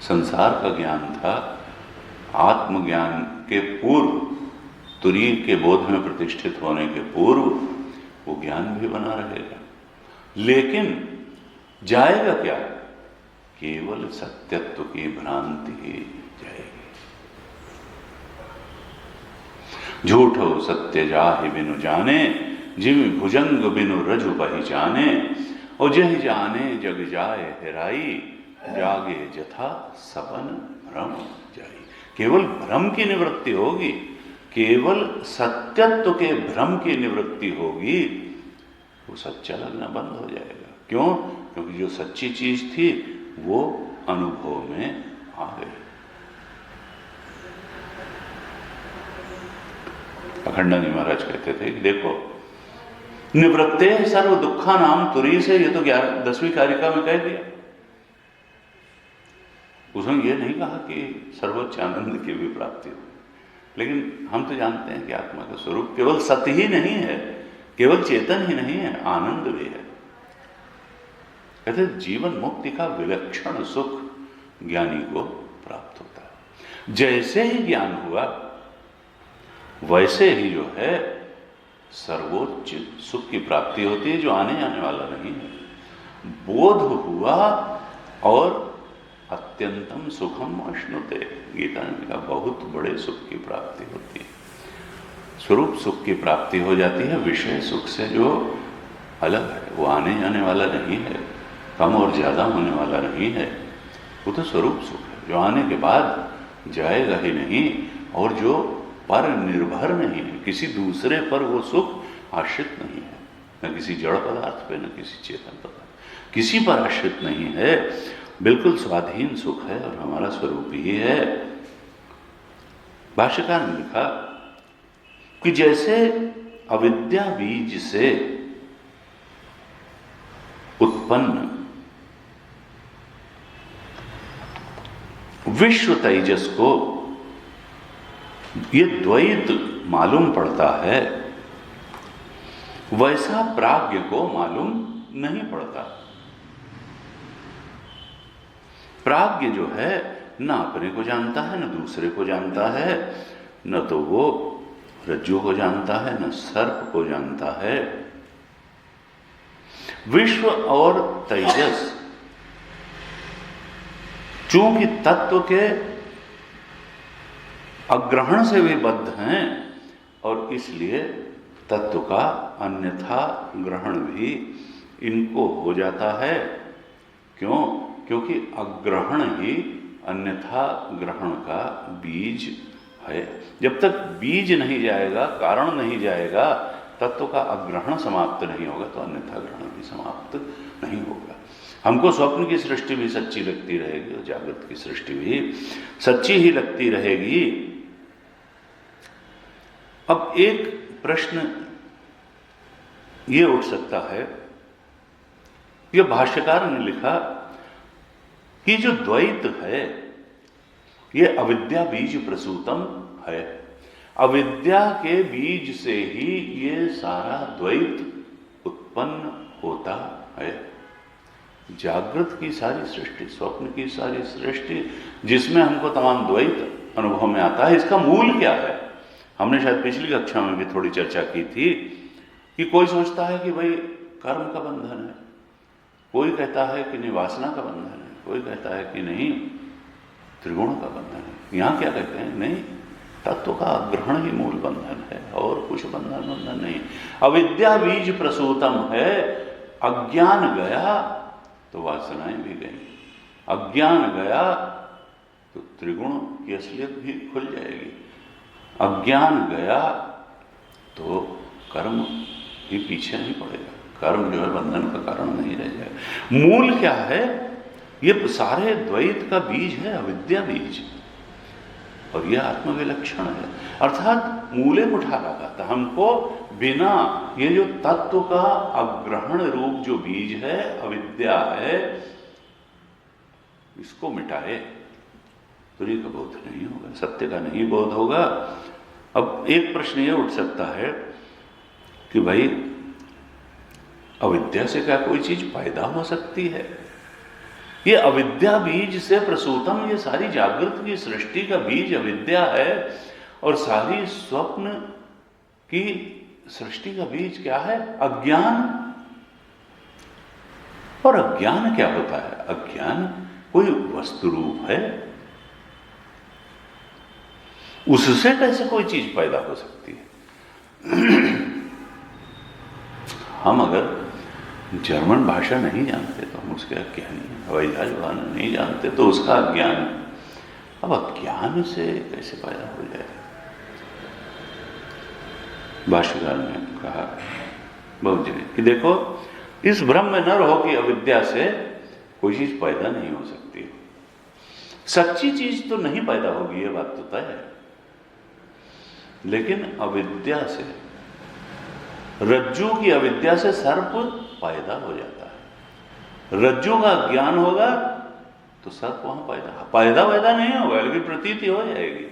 संसार का ज्ञान था, आत्मज्ञान के पूर्व, तुरीय के बोध में प्रतिष्ठित होने के पूर्व, वो ज्ञान भी बना रहेगा, लेकिन जाएगा क्या? केवल सत्यत्व की भ्रांति ही जाएगी। झूठो सत्य जाहि बिनु जाने, जिम भुजंग बिनु रजु पहचाने, और जह जाने जग जाए हेराई, जागे जथा सपन भ्रम जाई। केवल भ्रम की निवृत्ति होगी, केवल सत्यत्व के भ्रम की निवृत्ति होगी, वो सच्चा लगना बंद हो जाएगा। क्यों? क्योंकि जो सच्ची चीज थी वो अनुभव में आ गई। अखंडानंद महाराज कहते थे कि देखो, निवृत्ते सर्व दुखा नाम तुरी से, ये तो 10वीं कारिका में कह दिया। उसने ये नहीं कहा कि सर्वोच्च आनंद की भी प्राप्ति हो, लेकिन हम तो जानते हैं कि आत्मा का स्वरूप केवल सत्य ही नहीं है, केवल चेतन ही नहीं है, आनंद भी है। कहते जीवन मुक्ति का विलक्षण सुख ज्ञानी को प्राप्त होता है। जैसे ही ज्ञान हुआ वैसे ही जो है सर्वोच्च सुख की प्राप्ति होती है, जो आने जाने वाला नहीं है। बोध हुआ और अत्यंतम सुखम अश्नुते, गीता ने कहा बहुत बड़े सुख की प्राप्ति होती है। स्वरूप सुख की प्राप्ति हो जाती है, विषय सुख से जो अलग है, वो आने जाने वाला नहीं है, कम और ज्यादा होने वाला नहीं है, वो तो स्वरूप सुख है जो आने के बाद जाएगा ही नहीं, और जो पर निर्भर नहीं है, किसी दूसरे पर वो सुख आश्रित नहीं है, न किसी जड़ पदार्थ पे, न किसी चेतन पदार्थ, किसी पर आश्रित नहीं है, बिल्कुल स्वाधीन सुख है और हमारा स्वरूप ही है। भाष्यकार ने लिखा कि जैसे अविद्या बीज से उत्पन्न विश्व तेजस को ये द्वैत मालूम पड़ता है, वैसा प्राज्ञ को मालूम नहीं पड़ता। प्राज्ञ जो है न अपने को जानता है, न दूसरे को जानता है, न तो वो रज्जु को जानता है, न सर्प को जानता है। विश्व और तेजस चूंकि तत्व के अग्रहण से भी बद्ध हैं, और इसलिए तत्व का अन्यथा ग्रहण भी इनको हो जाता है। क्यों? क्योंकि अग्रहण ही अन्यथा ग्रहण का बीज है। जब तक बीज नहीं जाएगा, कारण नहीं जाएगा, तत्व का अग्रहण समाप्त नहीं होगा, तो अन्यथा ग्रहण भी समाप्त नहीं होगा। हमको स्वप्न की सृष्टि भी सच्ची लगती रहेगी और जागृत की सृष्टि भी सच्ची ही लगती रहेगी। अब एक प्रश्न ये उठ सकता है, यह भाष्यकार ने लिखा कि जो द्वैत है ये अविद्या बीज प्रसूतम है, अविद्या के बीज से ही ये सारा द्वैत उत्पन्न होता है। जागृत की सारी सृष्टि, स्वप्न की सारी सृष्टि, जिसमें हमको तमाम द्वैत अनुभव में आता है, इसका मूल क्या है? हमने शायद पिछली कक्षा में भी थोड़ी चर्चा की थी कि कोई सोचता है कि भाई कर्म का बंधन है, कोई कहता है कि नहीं वासना का बंधन है, कोई कहता है कि नहीं त्रिगुण का बंधन है। यहाँ क्या कहते हैं? नहीं, तत्व का ग्रहण ही मूल बंधन है और कुछ बंधन नहीं। अविद्या बीज प्रसूतम है, अज्ञान गया तो वासनाएं भी गई, अज्ञान गया तो त्रिगुण की असलियत भी खुल जाएगी, अज्ञान गया तो कर्म ही पीछे नहीं पड़ेगा, कर्म जो है बंधन का कारण नहीं रह जाएगा। मूल क्या है? ये सारे द्वैत का बीज है अविद्या बीज, और यह आत्मविलक्षण है। अर्थात मूले मुठा लगाता हमको बिना ये जो तत्व का अग्रहण रूप जो बीज है अविद्या है, इसको मिटाए तुरी का बोध नहीं होगा, सत्य का नहीं बोध होगा। अब एक प्रश्न ये उठ सकता है कि भाई अविद्या से क्या कोई चीज पैदा हो सकती है? ये अविद्या बीज से प्रसूतम, ये सारी जागृत की सृष्टि का बीज अविद्या है, और सारी स्वप्न की सृष्टि का बीज क्या है? अज्ञान। और अज्ञान क्या होता है? अज्ञान कोई वस्तु रूप है, उससे कैसे कोई चीज पैदा हो सकती है? हम अगर जर्मन भाषा नहीं जानते तो हम उसके अज्ञानी, हवाई जहाज उड़ाना नहीं जानते तो उसका अज्ञान। अब अज्ञान से कैसे पैदा हो जाए? भाष्यकार ने कहा बहुत जगह कि देखो, इस भ्रम में न रहो कि अविद्या से कोई चीज पैदा नहीं हो सकती। सच्ची चीज तो नहीं पैदा होगी, ये बात तो तय है, लेकिन अविद्या से, रज्जु की अविद्या से सर्प पैदा हो जाता है। रज्जु का ज्ञान होगा तो सर्प वहां पैदा नहीं होगा, लेकिन प्रतीति हो जाएगी।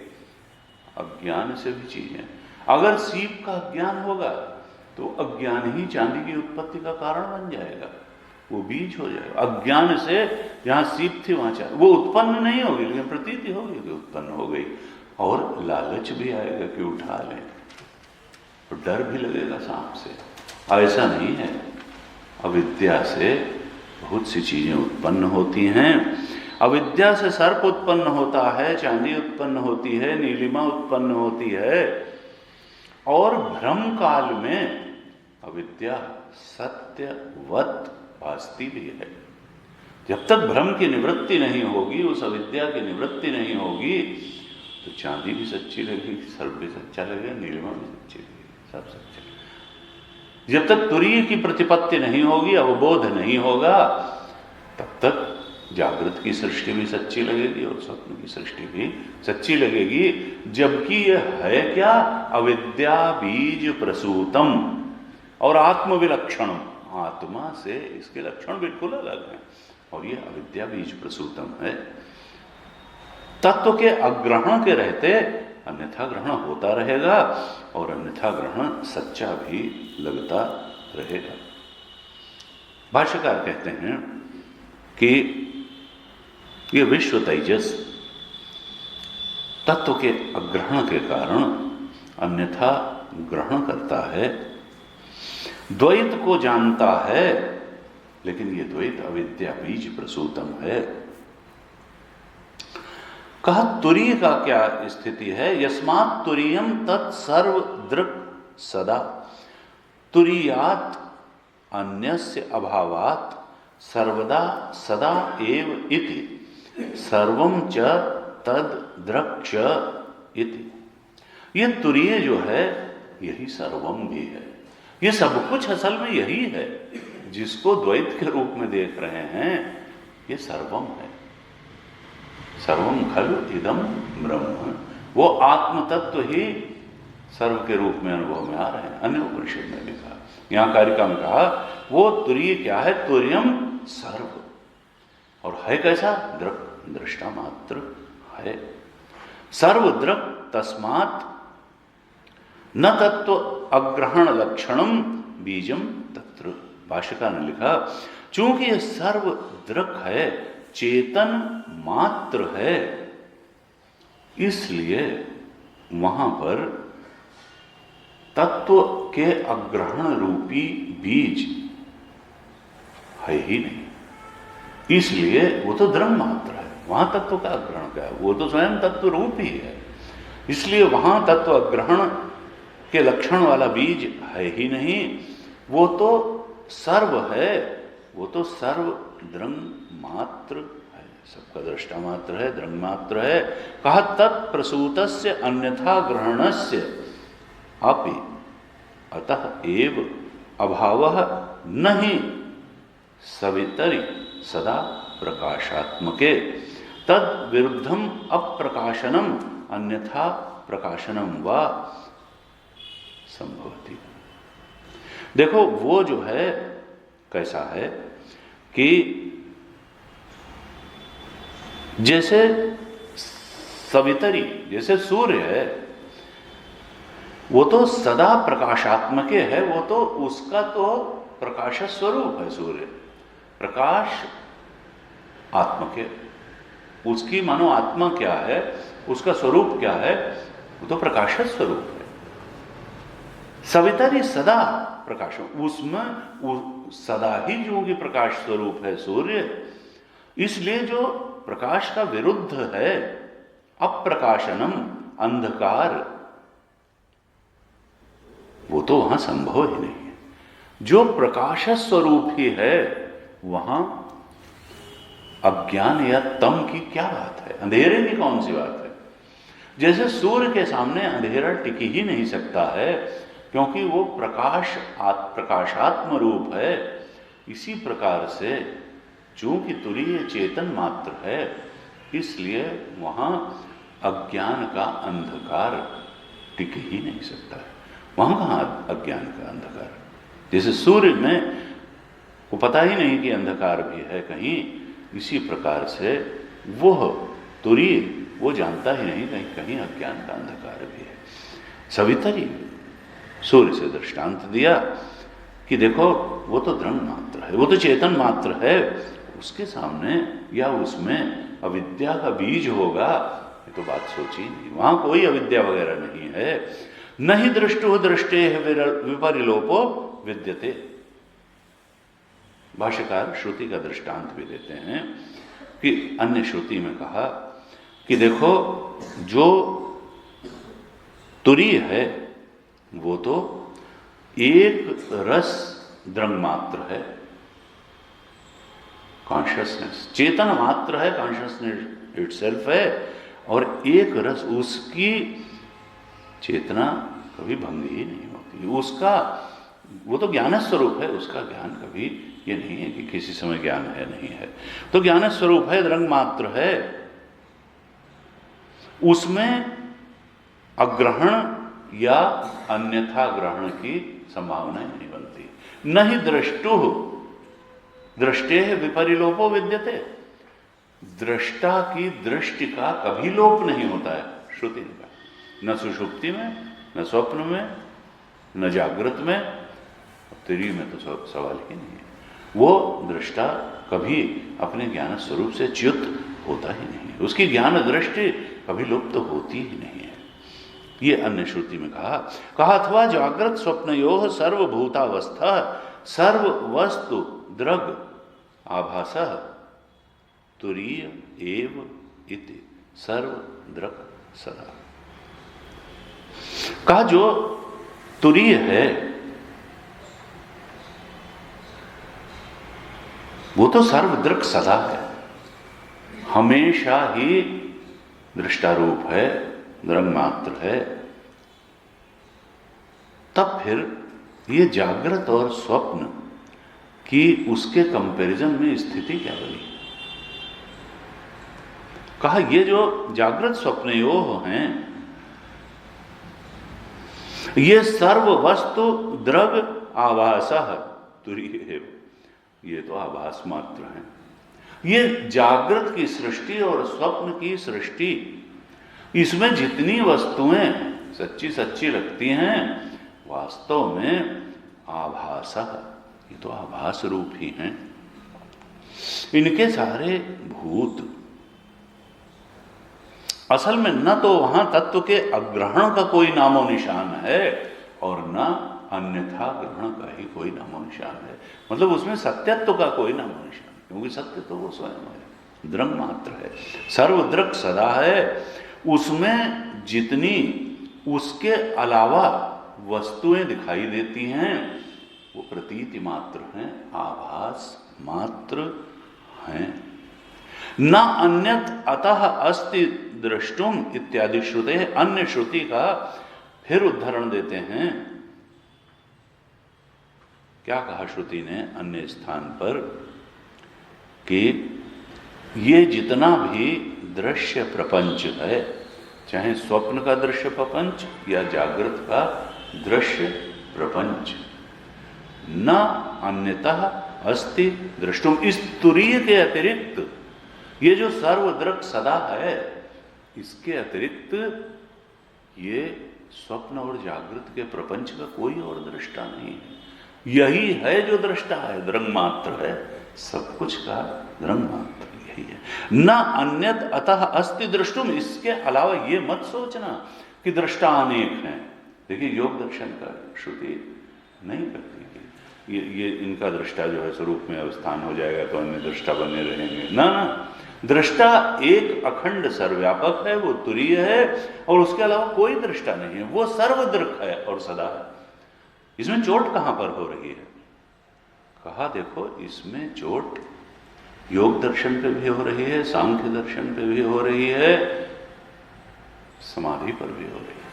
अज्ञान से भी चीजें, अगर सीप का ज्ञान होगा तो अज्ञान ही चांदी की उत्पत्ति का कारण बन जाएगा, वो बीज हो जाएगा। अज्ञान से जहां सीप थी वहां चांदी, वो उत्पन्न नहीं होगी लेकिन प्रतीति होगी कि उत्पन्न हो गई। और लालच भी आएगा कि उठा लें, तो डर भी लगेगा सांप से। ऐसा नहीं है, अविद्या से बहुत सी चीजें उत्पन्न होती हैं। अविद्या से सर्प उत्पन्न होता है, चांदी उत्पन्न होती है, नीलिमा उत्पन्न होती है, और भ्रम काल में अविद्या सत्यवत भासती भी है। जब तक भ्रम की निवृत्ति नहीं होगी, उस अविद्या की निवृत्ति नहीं होगी, तो चांदी भी सच्ची लगेगी, सर्प भी सच्चा लगेगा, नीलिमा भी सच्ची लगेगी, सब सच्चा। जब तक तुरीय की प्रतिपत्ति नहीं होगी, अवबोध नहीं होगा, तब तक जागृत की सृष्टि भी सच्ची लगेगी और स्वप्न की सृष्टि भी सच्ची लगेगी। जबकि यह है क्या? अविद्या बीज प्रसूतम और आत्मविलक्षणम। आत्मा से इसके लक्षण बिल्कुल अलग हैं, और यह अविद्या बीज प्रसूतम है। तत्व के अग्रहण के रहते अन्यथा ग्रहण होता रहेगा, और अन्यथा ग्रहण सच्चा भी लगता रहेगा। भाष्यकार कहते हैं कि यह विश्व तेजस तत्व के अग्रहण के कारण अन्यथा ग्रहण करता है, द्वैत को जानता है, लेकिन यह द्वैत अविद्या बीज प्रसूतम है। कहा तुरीय का क्या स्थिति है? यस्मात् तुरीयम तत्सर्व दृक् सदा, तुरीयात् अन्यस्य अभावात् सर्वदा सदा एव इति, सर्वं च तद दृक् च इति। ये तुरीय जो है यही सर्वम भी है, ये सब कुछ असल में यही है। जिसको द्वैत के रूप में देख रहे हैं, ये सर्वम है। सर्वम खलु इदम ब्रह्म, वो आत्म तत्व ही सर्व के रूप में अनुभव में आ रहे हैं। अन्य उपनिषद में लिखा, यहां कारिका में कहा, वो तुरीय क्या है? तुर्यम सर्व, और है कैसा? दृक्, दृष्टा मात्र है। सर्व दृक् तस्मात् न तत्व अग्रहण लक्षणम बीजम तत्र। भाष्यकार ने लिखा, चूंकि यह सर्व दृक् है, चेतन मात्र है, इसलिए वहां पर तत्व के अग्रहण रूपी बीज है ही नहीं। इसलिए वो तो द्रव्य मात्र है, वहां तत्व का अग्रहण क्या है? वो तो स्वयं तत्व रूप ही है। इसलिए वहां तत्व अग्रहण के लक्षण वाला बीज है ही नहीं। वो तो सर्व है, वो तो सर्व द्रंग मात्र है, सबका दृष्टा मात्र है, द्रंग मात्र है। कहा तत्प्रसूतस्य अन्यथा ग्रहणस्य अपि अतः एव अभावः न ही सवितरि सदा प्रकाशात्मके तद विरुद्धम अप्रकाशनम अन्यथा प्रकाशनम वा संभवति। देखो वो जो है कैसा है कि जैसे सवितरी, जैसे सूर्य है, वो तो सदा प्रकाशात्मक है, वो तो उसका तो प्रकाश स्वरूप है। सूर्य प्रकाश आत्मक, उसकी मानो आत्मा क्या है, उसका स्वरूप क्या है, वो तो प्रकाश स्वरूप है। सवितरी सदा प्रकाश, उसमें सदा ही जो कि प्रकाश स्वरूप है सूर्य, इसलिए जो प्रकाश का विरुद्ध है अप्रकाशनम अंधकार, वो तो वहां संभव ही नहीं है। जो प्रकाश स्वरूप ही है वहां अज्ञान या तम की क्या बात है, अंधेरे की कौन सी बात है। जैसे सूर्य के सामने अंधेरा टिक ही नहीं सकता है क्योंकि वो प्रकाशात्म रूप है, इसी प्रकार से चूंकि तुरीय चेतन मात्र है इसलिए वहां अज्ञान का अंधकार टिक ही नहीं सकता है। वहां कहां अज्ञान का अंधकार, जैसे सूर्य में को पता ही नहीं कि अंधकार भी है कहीं, इसी प्रकार से वह तुरीय वो जानता ही नहीं कहीं कहीं अज्ञान का अंधकार भी है। सवितरी सूर्य से दृष्टांत दिया कि देखो वो तो द्रंग मात्र है, वो तो चेतन मात्र है, उसके सामने या उसमें अविद्या का बीज होगा, ये तो बात सोची नहीं। वहां कोई अविद्या वगैरह नहीं है। न ही दृष्टो दृष्टे विपरिलोपो विद्यते। भाष्यकार श्रुति का दृष्टांत भी देते हैं कि अन्य श्रुति में कहा कि देखो जो तुरीय है वो तो एक रस द्रंग मात्र है, कॉन्शियसनेस चेतन मात्र है, कॉन्शियसनेस इटसेल्फ है, और एक रस उसकी चेतना कभी भंग ही नहीं होती। उसका वो तो ज्ञान स्वरूप है, उसका ज्ञान कभी ये नहीं है कि किसी समय ज्ञान है नहीं है, तो ज्ञान स्वरूप है, द्रंग मात्र है, उसमें अग्रहण या अन्यथा ग्रहण की संभावना नहीं बनती। न ही दृष्टु दृष्टे विपरिलोपो विद्यते। दृष्टा की दृष्टि का कभी लोप नहीं होता है श्रुति का, न सुषुप्ति में, न स्वप्न में, न जागृत में, तुरीय में तो सवाल ही नहीं है। वो दृष्टा कभी अपने ज्ञान स्वरूप से च्युत होता ही नहीं है, उसकी ज्ञान दृष्टि कभी लुप्त तो होती ही नहीं है। ये अन्य श्रुति में कहा अथवा जागृत स्वप्नयोः सर्वभूतावस्था सर्व वस्तु दृग आभासः तुरीय एव इति सर्व दृक् सदा। कहा जो तुरीय है वो तो सर्वदृक् सदा है, हमेशा ही दृष्टारूप है, द्रंग मात्र है। तब फिर ये जागृत और स्वप्न की उसके कंपैरिजन में स्थिति क्या बनी। कहा ये जो जागृत स्वप्नयोः हैं ये सर्व वस्तु द्रग आभासः तुरीय है, ये तो आभास मात्र है। ये जागृत की सृष्टि और स्वप्न की सृष्टि, इसमें जितनी वस्तुएं सच्ची सच्ची लगती हैं वास्तव में आभासः, ये तो आभास रूप ही हैं। इनके सारे भूत असल में न तो वहां तत्व के अग्रहण का कोई नामो निशान है और न अन्यथा ग्रहण का ही कोई नामो निशान है, मतलब उसमें सत्यत्व का कोई नामो निशान, क्योंकि सत्य तो वो स्वयं है, द्रंग मात्र है, सर्वदृक् सदा है। उसमें जितनी उसके अलावा वस्तुएं दिखाई देती हैं वो प्रतीति मात्र हैं, आभास मात्र हैं। न अन्यत अतः अस्ति द्रष्टुम इत्यादि श्रुते। अन्य श्रुति का फिर उदाहरण देते हैं क्या कहा श्रुति ने अन्य स्थान पर कि ये जितना भी दृश्य प्रपंच है, चाहे स्वप्न का दृश्य प्रपंच या जागृत का दृश्य प्रपंच, न अन्यतः अस्ति दृष्टुम, इस तुरीय के अतिरिक्त ये जो सर्वदृक् सदा है, इसके अतिरिक्त ये स्वप्न और जागृत के प्रपंच का कोई और दृष्टा नहीं है। यही है जो दृष्टा है, दृंग मात्र है, सब कुछ का दृंग मात्र यही है। न अन्यत अतः अस्ति दृष्टुम, इसके अलावा ये मत सोचना कि दृष्टा अनेक हैं। देखिए योग दर्शन का श्रुति नहीं करती कि ये इनका दृष्टा जो है स्वरूप में अवस्थान हो जाएगा तो अन्य दृष्टा बने रहेंगे। ना ना, दृष्टा एक अखंड सर्वव्यापक है, वो तुरीय है और उसके अलावा कोई दृष्टा नहीं है, वो सर्वदृक् है और सदा है। इसमें चोट कहां पर हो रही है? कहा देखो इसमें चोट योग दर्शन पे भी हो रही है, सांख्य दर्शन पे भी हो रही है, समाधि पर भी हो रही है।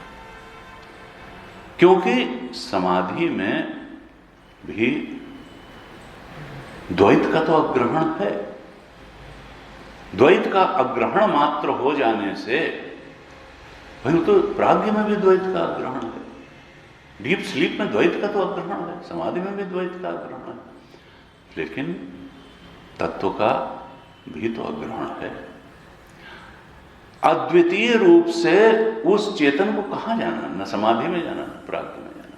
क्योंकि समाधि में भी द्वैत का तो अग्रहण है। द्वैत का अग्रहण मात्र हो जाने से, भाई तो प्राज्ञ में भी द्वैत का अग्रहण है, डीप स्लीप में द्वैत का तो अग्रहण है, समाधि में भी द्वैत का अग्रहण है, लेकिन तत्व का भी तो अग्रहण है। अद्वितीय रूप से उस चेतन को कहां जाना? न समाधि में जाना, न प्राज्ञ में जाना।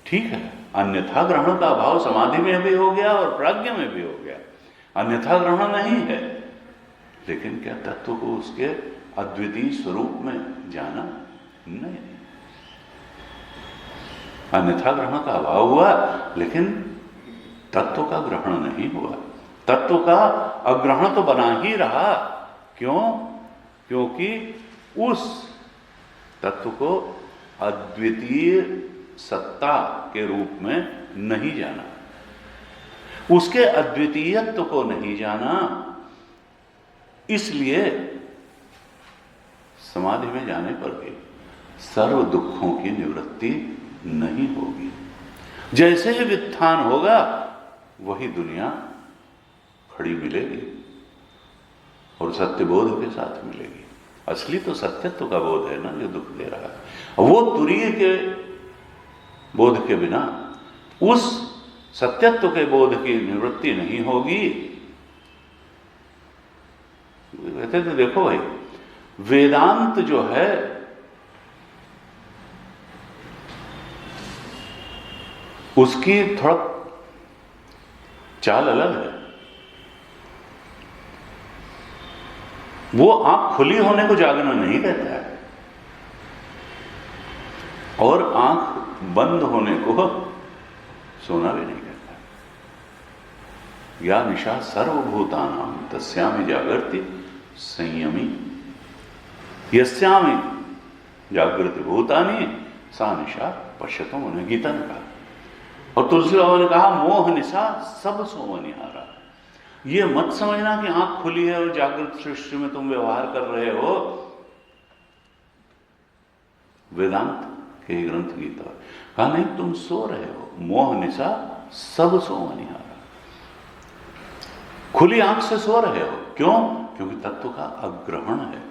ठीक है, अन्यथा ग्रहण का अभाव समाधि में भी हो गया और प्राज्ञ में भी हो गया, अन्यथा ग्रहण नहीं है, लेकिन क्या तत्व को उसके अद्वितीय स्वरूप में जाना? नहीं। अन्यथा ग्रहण का अभाव हुआ, लेकिन तत्व का ग्रहण नहीं हुआ। तत्व का अग्रहण तो बना ही रहा। क्यों? क्योंकि उस तत्व को अद्वितीय सत्ता के रूप में नहीं जाना, उसके अद्वितीयत्व को नहीं जाना, इसलिए समाधि में जाने पर भी सर्व दुखों की निवृत्ति नहीं होगी। जैसे ही वित्थान होगा वही दुनिया खड़ी मिलेगी और सत्यबोध के साथ मिलेगी। असली तो सत्यत्व का बोध है ना जो दुख दे रहा है। वो तुरीय के बोध के बिना उस सत्यत्व के बोध की निवृत्ति नहीं होगी। कहते थे देखो भाई, वेदांत जो है उसकी थोड़ा चाल अलग है। वो आंख खुली होने को जागना नहीं कहता है और आंख बंद होने को सोना भी नहीं कहता है। या निशा सर्वभूतानां तस्यामि जागर्ति संयमी, यस्यामि जागृति भूतानि सा निशा पश्यतो मन, गीता ने कहा। और तुलसी बाबा ने कहा मोह निशा सब सोवनिहारा। ये मत समझना कि आंख खुली है और जागृत सृष्टि में तुम व्यवहार कर रहे हो। वेदांत के ग्रंथ गीता कहा नहीं, तुम सो रहे हो, मोह निशा सब सोवनिहारा। खुली आंख से सो रहे हो। क्यों? क्योंकि तत्व का अग्रहण है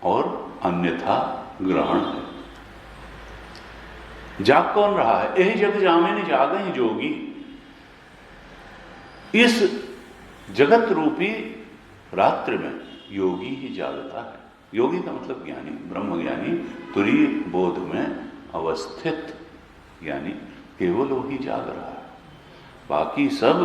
और अन्यथा ग्रहण है। जाग कौन रहा है? यही जग जामिनी जागे ही जोगी। इस जगत रूपी रात्रि में योगी ही जागता है। योगी का मतलब ज्ञानी, ब्रह्म ज्ञानी, तुरीय बोध में अवस्थित, यानी केवल वो ही जाग रहा है, बाकी सब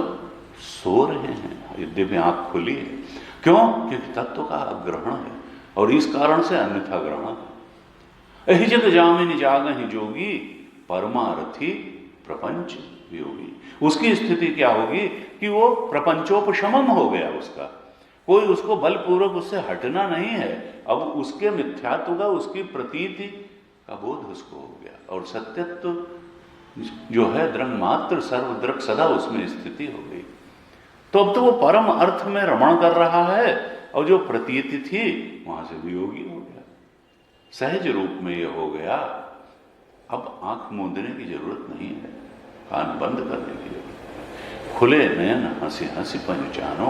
सो रहे हैं यद्यपि आंख खुली है। क्यों? क्योंकि तत्व का अग्रहण है और इस कारण से अन्यथा ग्रहण है। यही जग जामिनी जागहि जोगी, परमार्थी प्रपंच योगी। उसकी स्थिति क्या होगी कि वो प्रपंचोपशमन हो गया उसका, कोई उसको बलपूर्वक उससे हटना नहीं है। अब उसके मिथ्यात्व का, उसकी प्रतीति का बोध उसको हो गया और सत्यत्व जो है दृंग मात्र सर्वदृक् सदा, उसमें स्थिति हो गई। तो अब तो वो परम अर्थ में रमण कर रहा है और जो प्रतीति थी वहां से भी योगी हो गया, सहज रूप में ये हो गया। अब आंख मूंदने की जरूरत नहीं है। कान बंद करने की जरूरत। खुले नयन हंसी हंसी पहचानो,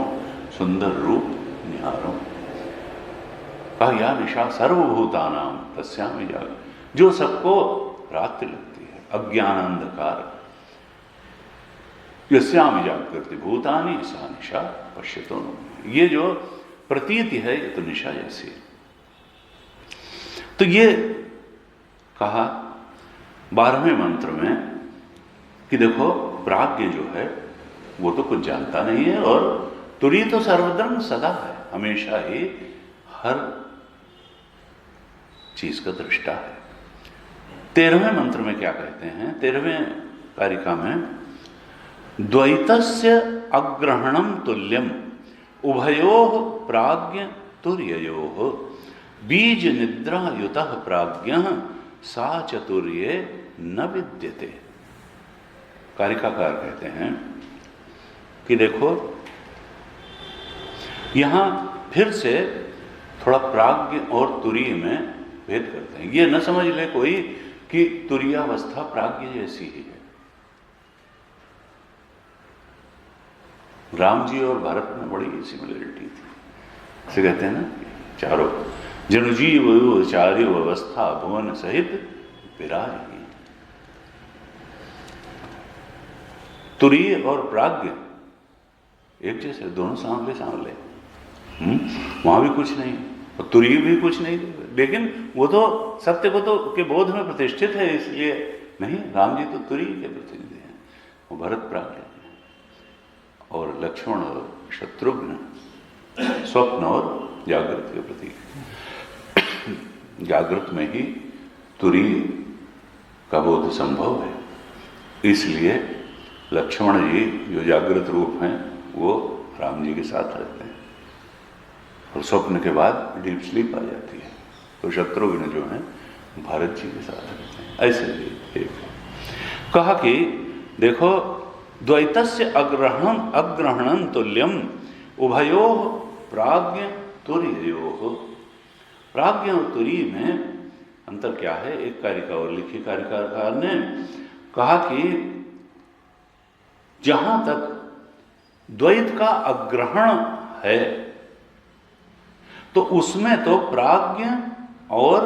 सुंदर रूप निहारो। कहा या निशा सर्वभूतानाम तस्यामि जाग, जो सबको रात्रि लगती है, अज्ञान अंधकार, यस्यामि जागृति भूतानि सा निशा पश्यतो नो। ये जो प्रतीति है ये तो निशा जैसी है। तो ये कहा 12वें मंत्र में कि देखो प्राज्ञ जो है वो तो कुछ जानता नहीं है, और तुरी तो सर्वद्रंग सदा है, हमेशा ही हर चीज का दृष्टा है। 13वें मंत्र में क्या कहते हैं? 13वें कारिका में द्वैतस्य अग्रहणम तुल्यम उभयोः प्राज्ञ तुर्ययोः बीज निद्रा युतः प्राज्ञः सा चतुर्ये न विद्यते। कारिकाकार कहते हैं कि देखो यहां फिर से थोड़ा प्राज्ञ और तुरीय में भेद करते हैं। ये न समझ ले कोई कि तुरीयावस्था प्राज्ञ जैसी ही है। राम जी और भरत में बड़ी सिमिलरिटी थी। इसे कहते हैं ना चारों जनुजीव चार्य अवस्था भुवन सहित विराज। तुरीय और प्राज्ञ एक जैसे, दोनों सांवले सांवले। वहां भी कुछ नहीं और तुरीय भी कुछ नहीं, लेकिन वो तो सत्य को तो के बोध में प्रतिष्ठित है, इसलिए नहीं। राम जी तो तुरीय के प्रतिनिधि हैं, वो भरत प्राज्ञ हैं, और लक्ष्मण और शत्रुघ्न स्वप्न और जागृत के प्रतीक। जागृत में ही तुरीय का बोध संभव है, इसलिए लक्ष्मण जी जो जागृत रूप हैं वो राम जी के साथ रहते हैं, और स्वप्न के बाद डीप स्लीप आ जाती है तो शत्रुघ्न जो हैं भरत जी के साथ रहते हैं। ऐसे ही एक कहा कि देखो द्वैतस्य अग्रहणं तुल्यम उभयोः प्राज्ञ तुर्ययोः। प्राज्ञ और तुरीय में अंतर क्या है? एक कारिका और लिखी कारिकाकार ने कहा कि जहां तक द्वैत का अग्रहण है तो उसमें तो प्राज्ञ और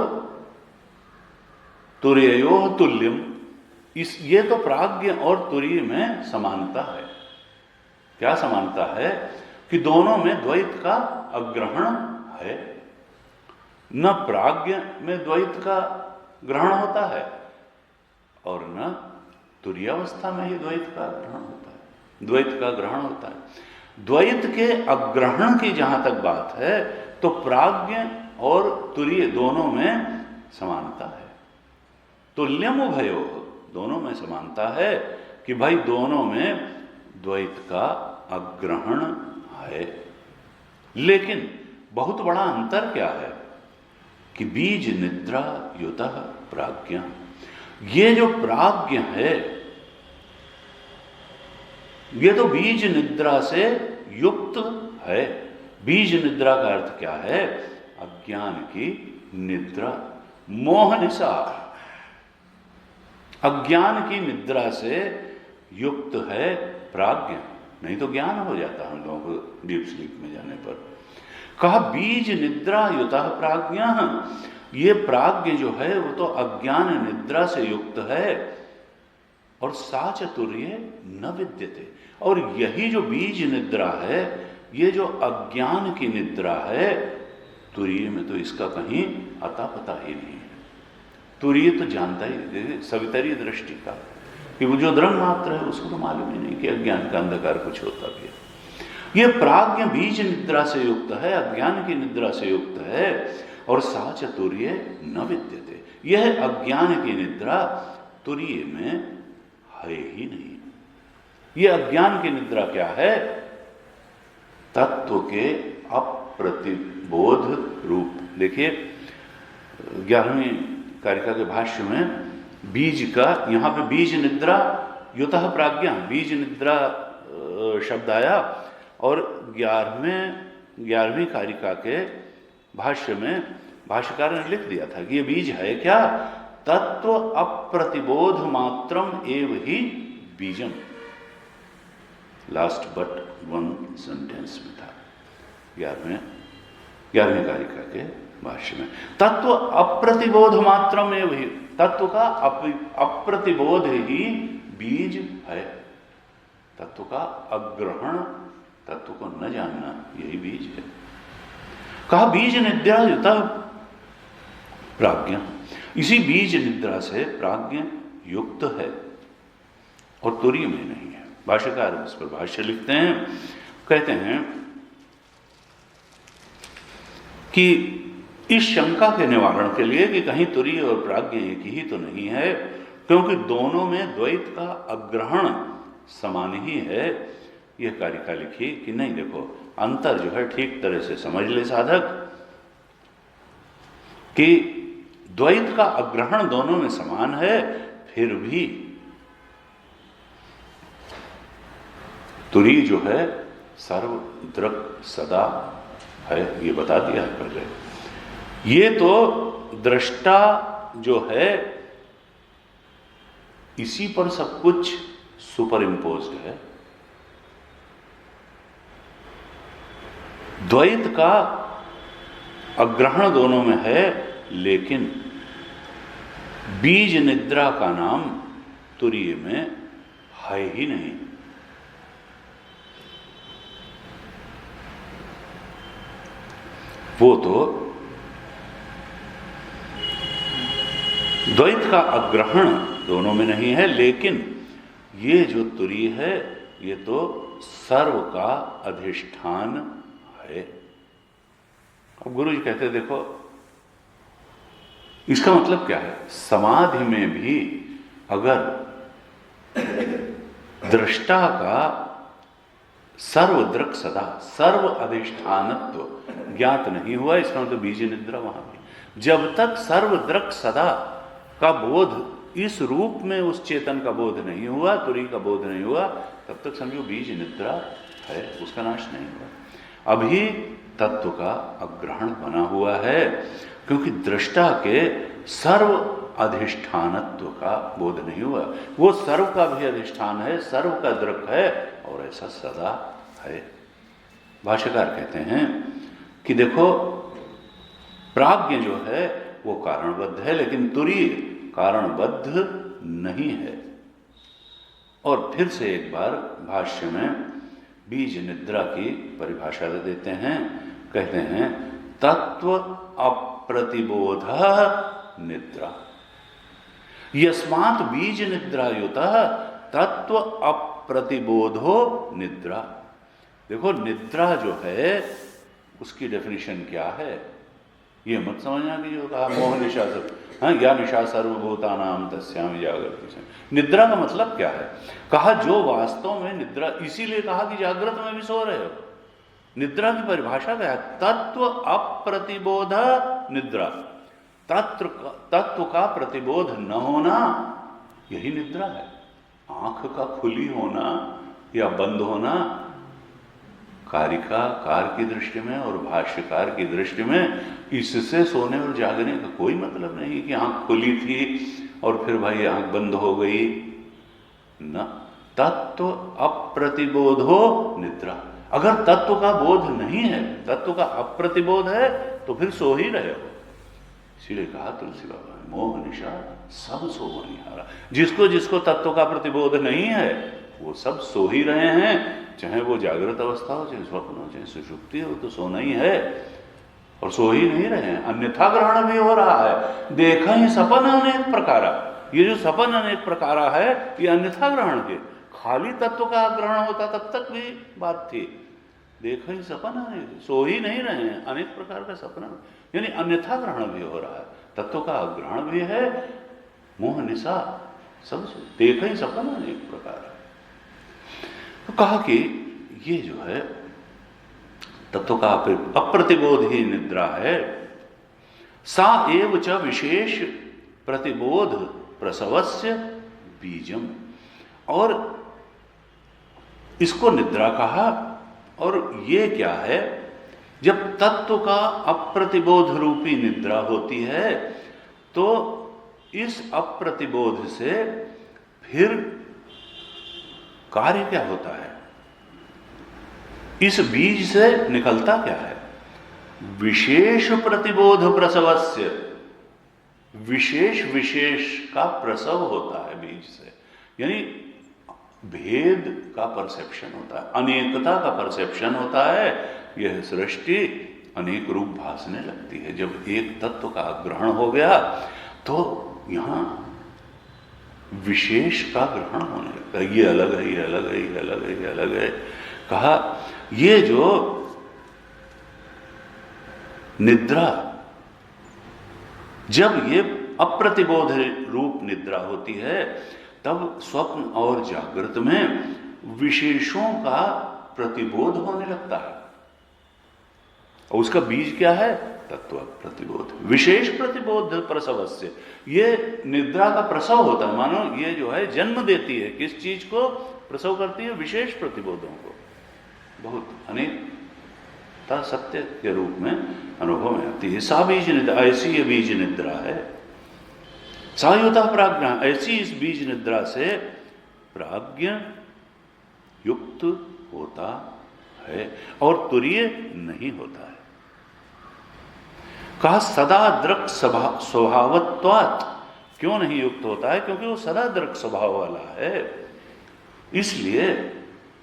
तुर्ययोः तुल्यम, ये तो प्राज्ञ और तुरीय में समानता है। क्या समानता है? कि दोनों में द्वैत का अग्रहण है। न प्राज्ञ में द्वैत का ग्रहण होता है और न तुरीयावस्था में ही द्वैत का ग्रहण होता है, द्वैत का ग्रहण होता है। द्वैत के अग्रहण की जहां तक बात है तो प्राज्ञ और तुरीय दोनों में समानता है। तुल्यम उभयोः, दोनों में समानता है कि भाई दोनों में द्वैत का अग्रहण है। लेकिन बहुत बड़ा अंतर क्या है कि बीज निद्रा युतः प्राज्ञ, ये जो प्राज्ञ है ये तो बीज निद्रा से युक्त है। बीज निद्रा का अर्थ क्या है? अज्ञान की निद्रा, मोह निशा, अज्ञान की निद्रा से युक्त है प्राज्ञ। नहीं तो ज्ञान हो जाता हम लोगों को डीप स्लीप में जाने पर। कहा बीज निद्रा युतः प्राज्ञ, ये प्राज्ञ जो है वो तो अज्ञान निद्रा से युक्त है, और सा चतुर्य न विद्यते, और यही जो बीज निद्रा है, ये जो अज्ञान की निद्रा है, तुरीय में तो इसका कहीं अता पता ही नहीं है। तुरीय तो जानता ही सवितरीय दृष्टि का कि वो जो द्रव्य मात्र है उसको तो मालूम ही नहीं कि अज्ञान का अंधकार कुछ होता भी है। ये प्राज्ञ बीज निद्रा से युक्त है, अज्ञान की निद्रा से युक्त है, और सा चतुर्य न विद्यते, यह अज्ञान की निद्रा तुरीय में है ही नहीं। ये अज्ञान की निद्रा क्या है? तत्व के अप्रतिबोध रूप। देखिए 11वीं कारिका के भाष्य में बीज का, यहां पे बीज निद्रा युतः प्राज्ञा, बीज निद्रा शब्द आया, और 11वीं कारिका के भाष्य में भाष्यकार ने लिख दिया था कि ये बीज है क्या? तत्व अप्रतिबोध मात्रम एव ही बीजम लास्ट बट वन सेंटेंस में था, 11वें कारिका के भाष्य में। तत्व अप्रतिबोध मात्र में वही, तत्व का अप्रतिबोध ही बीज है। तत्व का अग्रहण, तत्व को न जानना, यही बीज है। कहा बीज निद्रा युता प्राज्ञ, इसी बीज निद्रा से प्राज्ञ युक्त है और तुरीय में नहीं है। भाष्यकार इस पर भाष्य लिखते हैं, कहते हैं कि इस शंका के निवारण के लिए कि कहीं तुरीय और प्राज्ञ एक ही तो नहीं है, क्योंकि दोनों में द्वैत का अग्रहण समान ही है, यह कारिका लिखी कि नहीं देखो अंतर जो है ठीक तरह से समझ ले साधक कि द्वैत का अग्रहण दोनों में समान है, फिर भी तुरीय जो है सर्व दृक् सदा है, ये बता दिया है पहले। ये तो दृष्टा जो है इसी पर सब कुछ सुपर इम्पोज्ड है। द्वैत का अग्रहण दोनों में है, लेकिन बीज निद्रा का नाम तुरीय में है ही नहीं। वो तो द्वैत का अग्रहण दोनों में नहीं है, लेकिन ये जो तुरीय है ये तो सर्व का अधिष्ठान है। अब गुरु जी कहते देखो इसका मतलब क्या है, समाधि में भी अगर दृष्टा का सर्वदृक् सदा सर्व अधिष्ठानत्व ज्ञात नहीं हुआ, इसका मतलब बीज निद्रा वहां भी। जब तक सर्वदृक् सदा का बोध इस रूप में उस चेतन का बोध नहीं हुआ, तुरी का बोध नहीं हुआ, तब तक समझो बीज निद्रा है, उसका नाश नहीं हुआ। अभी तत्व का अग्रहण बना हुआ है, क्योंकि दृष्टा के सर्व अधिष्ठानत्व का बोध नहीं हुआ। वो सर्व का भी अधिष्ठान है, सर्व का दृक् है और ऐसा सदा है। भाष्यकार कहते हैं कि देखो प्राज्ञ जो है वो कारणबद्ध है, लेकिन तुरीय कारणबद्ध नहीं है। और फिर से एक बार भाष्य में बीज निद्रा की परिभाषा देते हैं, कहते हैं तत्व अप्रतिबोध निद्रा, यस्मात् बीज निद्रायुतः तत्व अप्रतिबोधो निद्रा। देखो निद्रा जो है उसकी डेफिनेशन क्या है, ये मत समझना कि जो कहा मोह निशा सब, हाँ या निशा सर्वभूतानाम तस्याम जागृति। निद्रा का मतलब क्या है, कहा जो वास्तव में निद्रा, इसीलिए कहा कि जागृत में भी सो रहे हो। निद्रा की परिभाषा क्या है, तत्व अप्रतिबोध निद्रा, तत्व का प्रतिबोध न होना, यही निद्रा है। आंख का खुली होना या बंद होना कारिकाकार की दृष्टि में और भाष्यकार की दृष्टि में इससे सोने और जागने का कोई मतलब नहीं कि आंख खुली थी और फिर भाई आंख बंद हो गई न। तत्व अप्रतिबोधो निद्रा। अगर तत्व का बोध नहीं है, तत्व का अप्रतिबोध है, तो फिर सो ही रहे हो। इसीलिए कहा तुलसी बाबा ने मोह निशा सब सो निहारा। जिसको जिसको तत्व का प्रतिबोध नहीं है वो सब सो ही रहे हैं, चाहे वो जागृत अवस्था हो, चाहे स्वप्न हो, चाहे सुषुप्ति हो, तो सोना ही है और सो ही नहीं रहे हैं। अन्यथा ग्रहण भी हो रहा है। देखा ही सपन अनेक प्रकारा, ये जो सपन अनेक प्रकारा है ये अन्यथा ग्रहण के। खाली तत्व का ग्रहण होता तब तक भी बात थी, देखा ही सपन अनेक, सो ही नहीं रहे हैं, अनेक प्रकार का सपना, यानी अन्यथा ग्रहण भी हो रहा है, तत्व का ग्रहण भी है, मोह निशा सब देखा ही सपन अनेक प्रकार। तो कहा कि ये जो है तत्व का अप्रतिबोध ही निद्रा है। सा एव च विशेष प्रतिबोध प्रसवस्य बीजम, और इसको निद्रा कहा। और ये क्या है, जब तत्व का अप्रतिबोध रूपी निद्रा होती है तो इस अप्रतिबोध से फिर कार्य क्या होता है? इस बीज से निकलता क्या है? विशेष प्रतिबोध प्रसवस्य, विशेष विशेष का प्रसव होता है बीज से, यानी भेद का परसेप्शन होता है, अनेकता का परसेप्शन होता है। यह सृष्टि अनेक रूप भासने लगती है। जब एक तत्व का ग्रहण हो गया तो यहां विशेष का ग्रहण होने लगता है। ये अलग है, ये अलग है, ये अलग है, ये अलग है। कहा ये जो निद्रा, जब ये अप्रतिबोध रूप निद्रा होती है, तब स्वप्न और जागृत में विशेषों का प्रतिबोध होने लगता है। और उसका बीज क्या है? तत्व प्रतिबोध, विशेष प्रतिबोध प्रसवस्य। ये निद्रा का प्रसव होता है। मानो ये जो है जन्म देती है, किस चीज को प्रसव करती है? विशेष प्रतिबोधों को। बहुत अनेकता सत्य के रूप में अनुभव में आती है। सा बीज निद्रा, ऐसी ये बीज निद्रा है। सायुता प्राज्ञा, ऐसी इस बीज निद्रा से प्राज्ञ युक्त होता है और तुरीय नहीं होता है। कहा सदा दृक् स्वभावत्वात्, क्यों नहीं युक्त होता है? क्योंकि वो सदा दृक् स्वभाव वाला है। इसलिए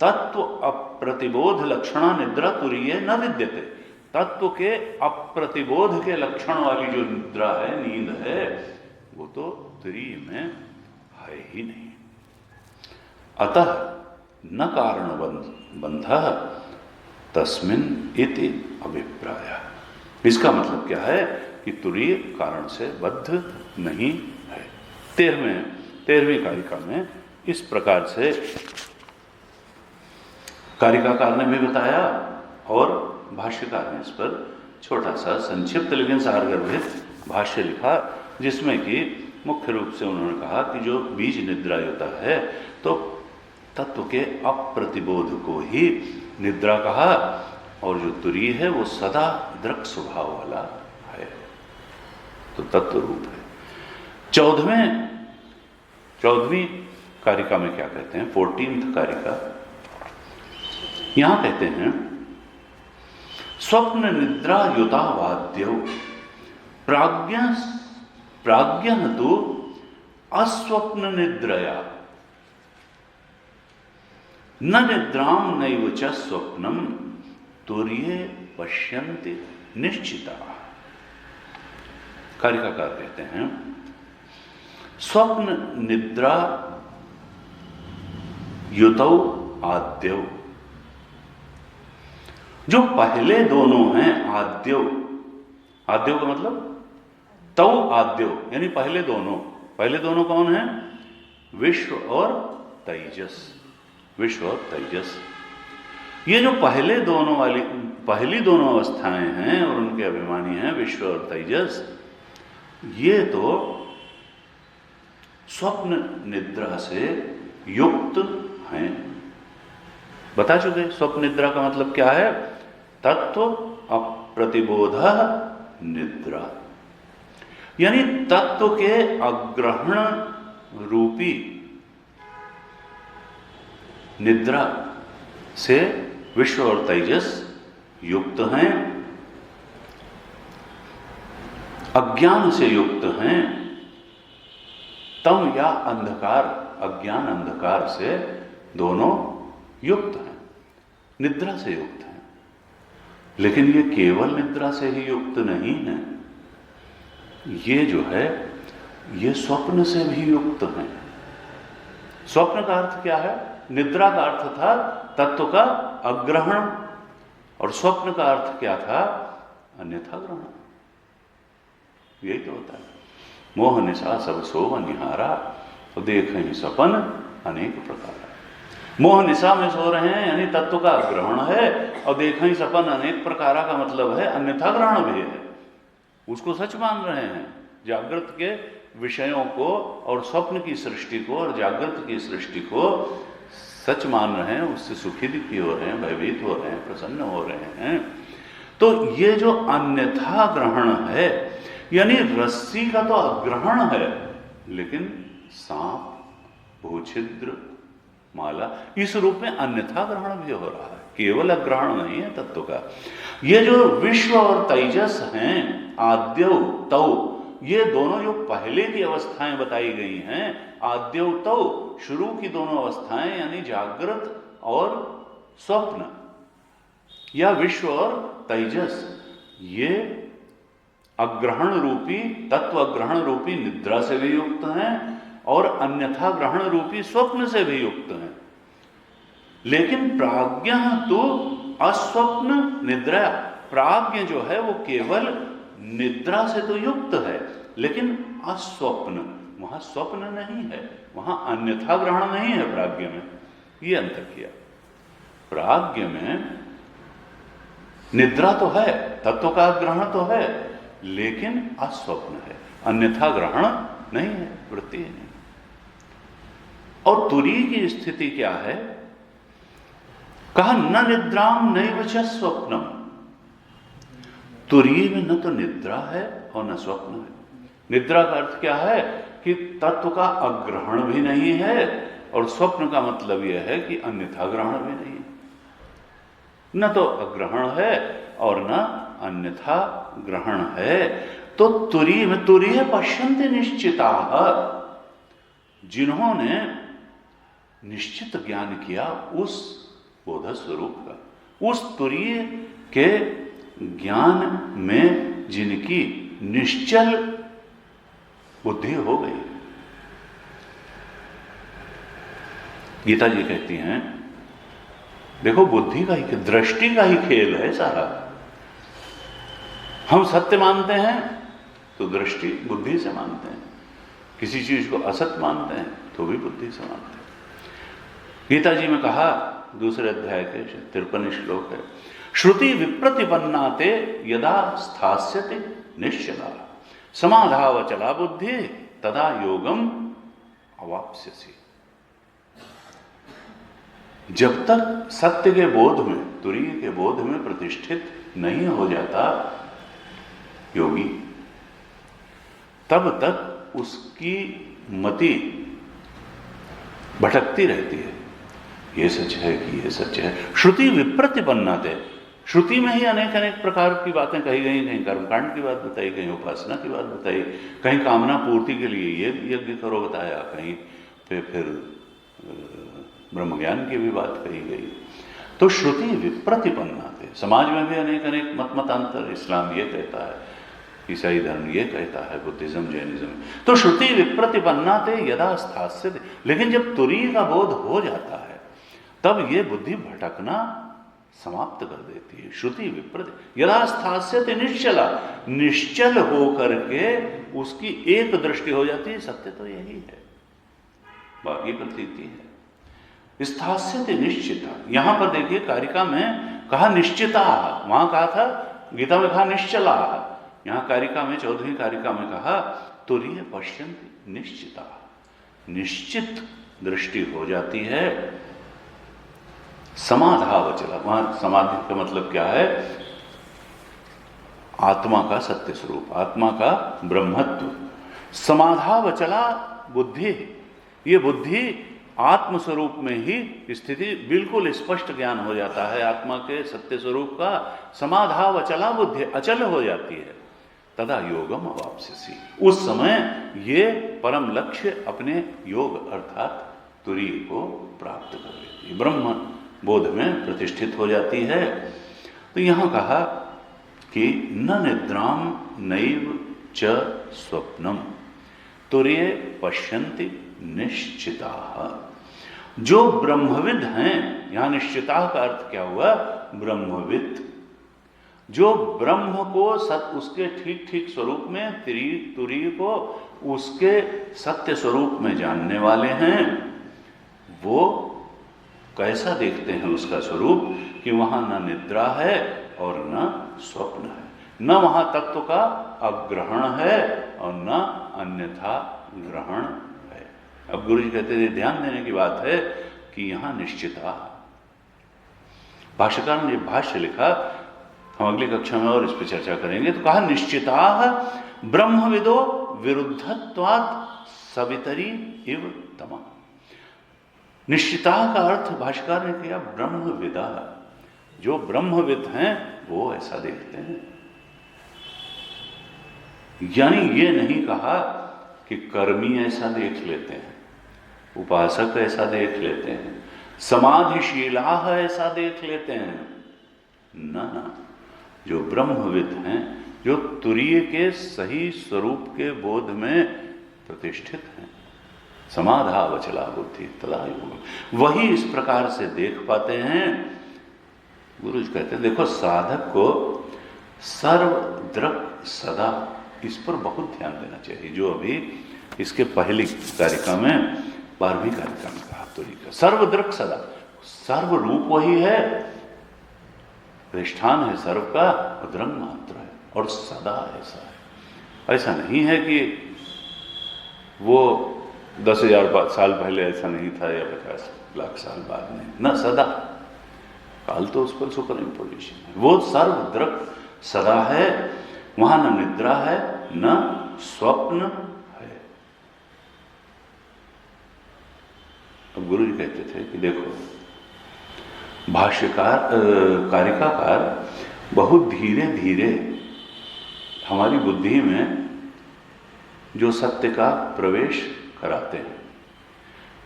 तत्व अप्रतिबोध लक्षणा निद्रा तुरीय न विद्यते। तत्व के अप्रतिबोध के लक्षण वाली जो निद्रा है, नींद है, वो तो तुरीय में है ही नहीं। अतः न कारण बंध तस्मिन् इति अभिप्राय। इसका मतलब क्या है कि तुरीय कारण से बद्ध नहीं है। 13वीं कारिका में इस प्रकार से कारिकाकार ने भी बताया और भाष्यकार ने इस पर छोटा सा संक्षिप्त लेकिन सारगर्भित भाष्य लिखा, जिसमें कि मुख्य रूप से उन्होंने कहा कि जो बीज निद्रा होता है तो तत्व के अप्रतिबोध को ही निद्रा कहा, और जो तुरीय है वो सदा दृक् स्वभाव वाला है, तो तत्व रूप है। 14वीं कारिका में क्या कहते हैं? 14th कारिका, यहां कहते हैं स्वप्न निद्रा युता वाद्यो प्राज्ञ तो अस्वप्न निद्रया न निद्राम नैव च स्वप्नम तुर्ये पश्यन्ति निश्चिता। कारिकाकार कहते हैं स्वप्न निद्रा युतौ आद्यौ, जो पहले दोनों हैं आद्यौ, आद्यौ का मतलब तौ आद्यौ, यानी पहले दोनों कौन है? विश्व और तेजस, विश्व और तेजस। ये जो पहली दोनों अवस्थाएं हैं और उनके अभिमानी हैं विश्व और तेजस, ये तो स्वप्न निद्रा से युक्त हैं। बता चुके स्वप्न निद्रा का मतलब क्या है? तत्व अप्रतिबोध निद्रा, यानी तत्व के अग्रहण रूपी निद्रा से विश्व और तेजस युक्त हैं, अज्ञान से युक्त हैं, तम या अंधकार, अज्ञान अंधकार से दोनों युक्त हैं, निद्रा से युक्त हैं। लेकिन ये केवल निद्रा से ही युक्त नहीं है, ये जो है ये स्वप्न से भी युक्त हैं। स्वप्न का अर्थ क्या है? निद्रा का अर्थ था तत्व का अग्रहण, और स्वप्न का अर्थ क्या था? अन्यथा ग्रहण। यही तो होता है। मोह निशा सब सोव निहारा, तो देखें सपन अनेक प्रकार। मोह निशा में सो रहे हैं यानी तत्व का ग्रहण है, और देखें सपन अनेक प्रकार का मतलब है अन्यथा ग्रहण भी है, उसको सच मान रहे हैं। जागृत के विषयों को और स्वप्न की सृष्टि को और जागृत की सृष्टि को सच मान रहे हैं, उससे सुखी दुखी हो रहे हैं, भयभीत हो रहे हैं, प्रसन्न हो रहे हैं। तो ये जो अन्यथा ग्रहण है, यानी रस्सी का तो अग्रहण है, लेकिन सांप, भूछिद्र, माला, इस रूप में अन्यथा ग्रहण भी हो रहा है, केवल अग्रहण नहीं है तत्व का। ये जो विश्व और तेजस हैं, आद्यौ तौ, ये दोनों जो पहले की अवस्थाएं बताई गई हैं, आद्यौ तौ, शुरू की दोनों अवस्थाएं यानी जागृत और स्वप्न, या विश्व और तेजस, ये अग्रहण रूपी, तत्व अग्रहण रूपी निद्रा से भी युक्त हैं और अन्यथा ग्रहण रूपी स्वप्न से भी युक्त हैं। लेकिन प्राज्ञ तो अस्वप्न निद्रा, प्राज्ञ जो है वो केवल निद्रा से तो युक्त है, लेकिन अस्वप्न, वहां स्वप्न नहीं है, वहां अन्यथा ग्रहण नहीं है प्राज्ञ में। ये अंतर किया। प्राज्ञ में निद्रा तो है, तत्व का ग्रहण तो है, लेकिन अस्वप्न है, अन्यथा ग्रहण नहीं है, वृत्ति नहीं। और तुरीय की स्थिति क्या है? कहा न निद्राम नैव च स्वप्नम, तुरीय में न तो निद्रा है और न स्वप्न है। निद्रा का अर्थ क्या है कि तत्व का अग्रहण भी नहीं है, और स्वप्न का मतलब यह है कि अन्यथा ग्रहण भी नहीं है। न तो अग्रहण है और न अन्यथा ग्रहण है। तो तुरीय में, तुरीय पश्यन्ति निश्चिता, जिन्होंने निश्चित ज्ञान किया उस बोध स्वरूप का, उस तुरीय के ज्ञान में जिनकी निश्चल बुद्धि हो गई। गीता जी कहती हैं, देखो बुद्धि का ही, दृष्टि का ही खेल है सारा। हम सत्य मानते हैं तो दृष्टि बुद्धि से मानते हैं, किसी चीज को असत्य मानते हैं तो भी बुद्धि से मानते हैं। गीता जी में कहा, दूसरे अध्याय के 53 श्लोक है, श्रुति विप्रतिपन्नाते यदा स्थास्यति निश्चला समाधावचला बुद्धि तदा योगम अवाप्स्यसि। जब तक सत्य के बोध में, तुरीय के बोध में प्रतिष्ठित नहीं हो जाता योगी, तब तक उसकी मति भटकती रहती है। ये सच है कि ये सच है। श्रुति विप्रतिपन्नाते, श्रुति में ही अनेक अनेक प्रकार की बातें कही गई, कहीं कर्मकांड की बात बताई, कहीं उपासना की बात बताई, कहीं कामना पूर्ति के लिए ये यज्ञ करो बताया, कहीं फिर ब्रह्म ज्ञान की भी बात कही गई। तो श्रुति विप्रतिपन्नाते, समाज में भी अनेक अनेक मतांतर, इस्लाम ये कहता है, ईसाई धर्म ये कहता है, बुद्धिज्म, जैनिज्म। तो श्रुति विप्रतिपन्नाते यदा स्थास्यते, लेकिन जब तुरीय का बोध हो जाता है तब ये बुद्धि भटकना समाप्त कर देती है। श्रुति विप्रति यदा स्थास्यते निश्चला, निश्चल होकर के उसकी एक दृष्टि हो जाती है, सत्य तो यही है, बाकी प्रतीति है। स्थास्यते निश्चिता, यहां पर देखिए कारिका में कहा निश्चिता, वहां कहा था, गीता में कहा निश्चला, यहां कारिका में 14वीं कारिका में कहा तुरीय पश्यन्ति निश्चिता, निश्चित दृष्टि हो जाती है। समाधावचला, वहां समाधि का मतलब क्या है? आत्मा का सत्य स्वरूप, आत्मा का ब्रह्मत्व। समाधावचला बुद्धि, ये बुद्धि आत्म स्वरूप में ही स्थिति, बिल्कुल स्पष्ट ज्ञान हो जाता है आत्मा के सत्य स्वरूप का। समाधावचला बुद्धि अचल हो जाती है। तदा योगम अवाप्स्यसि, उस समय ये परम लक्ष्य अपने योग अर्थात तुरीय को प्राप्त कर लेती है, ब्रह्म बोध में प्रतिष्ठित हो जाती है। तो यहां कहा कि न निद्राम नैव च स्वप्नम तुरीय पश्यन्ति निश्चिताः। जो ब्रह्मविद हैं, यहां निश्चिता का अर्थ क्या हुआ? ब्रह्मविद, जो ब्रह्म को उसके ठीक ठीक स्वरूप में, तुरीय को उसके सत्य स्वरूप में जानने वाले हैं, वो कैसा देखते हैं उसका स्वरूप कि वहां न निद्रा है और न स्वप्न है, न वहां तत्व का अग्रहण है और न अन्यथा ग्रहण है। अब गुरु जी कहते हैं ध्यान देने की बात है कि यहां निश्चिता, भाष्यकार ने भाष्य लिखा, हम अगली कक्षा में और इस पर चर्चा करेंगे। तो कहा निश्चिता ब्रह्मविदो विरुद्धत्वात् सवितरी इव तमः। निश्चिता का अर्थ भाष्यकार ने किया ब्रह्मविदा। जो ब्रह्मविद हैं वो ऐसा देखते हैं। यानी ये नहीं कहा कि कर्मी ऐसा देख लेते हैं, उपासक ऐसा देख लेते हैं, समाधिशीला ऐसा देख लेते हैं। ना, जो ब्रह्मविद हैं, जो तुरीय के सही स्वरूप के बोध में प्रतिष्ठित हैं, समाधा वचला बुद्धि तदा योग, वही इस प्रकार से देख पाते हैं। गुरु जी कहते हैं देखो, साधक को सर्वदृक् सदा, इस पर बहुत ध्यान देना चाहिए। जो अभी इसके पहली कारिका में 12वीं कारिका में कहा तुरीय का सर्वदृक् सदा, सर्वरूप वही है, अधिष्ठान है सर्व का, अद्रंग मात्र है और सदा ऐसा है। ऐसा नहीं है कि वो 10,000 साल पहले ऐसा नहीं था या 50 लाख साल बाद में, न सदा, काल तो उस पर सुपर इम्पोजिशन है। वो सर्वदृक् सदा है, वहां न निद्रा है न स्वप्न है। अब गुरु जी कहते थे कि देखो, भाष्यकार कारिकाकार बहुत धीरे धीरे हमारी बुद्धि में जो सत्य का प्रवेश कराते हैं।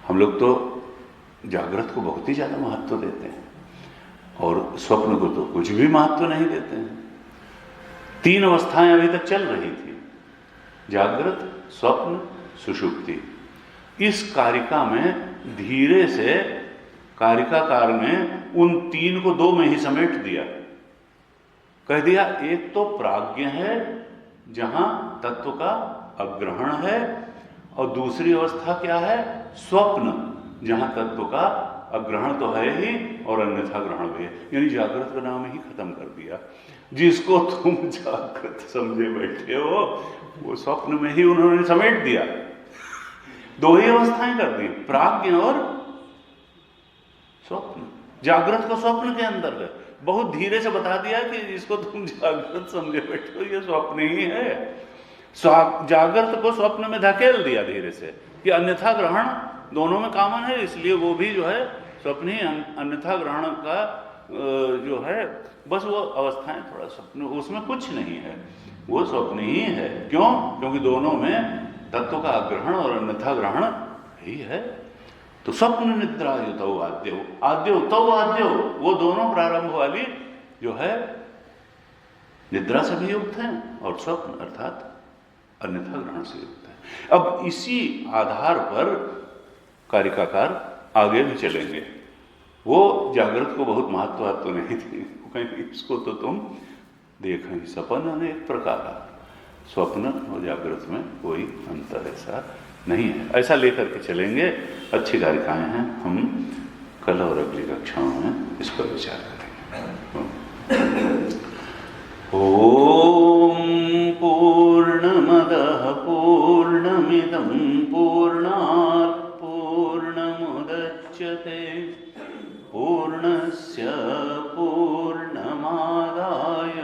हम लोग तो जागृत को बहुत ही ज्यादा महत्व देते हैं और स्वप्न को तो कुछ भी महत्व नहीं देते हैं। 3 अवस्थाएं अभी तक चल रही थी, जागृत, स्वप्न, सुषुप्ति। इस कारिका में धीरे से कारिकाकार ने उन 3 को 2 में ही समेट दिया। कह दिया एक तो प्राज्ञ है जहां तत्व का अग्रहण है, और दूसरी अवस्था क्या है, स्वप्न, जहां तत्व का अग्रहण तो है ही और अन्यथा ग्रहण भी है। यानी जागृत का नाम ही खत्म कर दिया। जिसको तुम जागृत समझे बैठे हो वो स्वप्न में ही उन्होंने समेट दिया। 2 ही अवस्थाएं कर दी, प्राज्ञ और स्वप्न। जागृत को स्वप्न के अंदर है, बहुत धीरे से बता दिया कि जिसको तुम जागृत समझे बैठे हो ये स्वप्न ही है। जागृत को स्वप्न में धकेल दिया धीरे से कि अन्यथा ग्रहण दोनों में कॉमन है, इसलिए वो भी जो है स्वप्न ही, अन्यथा ग्रहण का जो है बस वो अवस्थाएं थोड़ा स्वप्न, उसमें कुछ नहीं है, वो स्वप्न ही है। क्यों? क्योंकि दोनों में तत्व का ग्रहण और अन्यथा ग्रहण ही है। तो स्वप्न निद्रा युतौ आद्यो, आद्यो तौ आद्यो, वो दोनों प्रारंभ वाली जो है निद्रा से भी युक्त है और स्वप्न अर्थात अन्यथा ग्रहण से युक्त है। अब इसी आधार पर कारिकाकार आगे भी चलेंगे। वो जागृत को बहुत महत्व नहीं थी, कहेंगे इसको तो तुम देखो ही सपन अनेक प्रकार, स्वप्न और जागृत में कोई अंतर ऐसा नहीं है। ऐसा लेकर के चलेंगे। अच्छी कारिकाएं हैं, हम कल और अगली कक्षाओं में इस पर विचार करेंगे। ओम पूर्णमदः पूर्णमिदं पूर्णात् पूर्णमुदच्यते पूर्णस्य पूर्णमादाय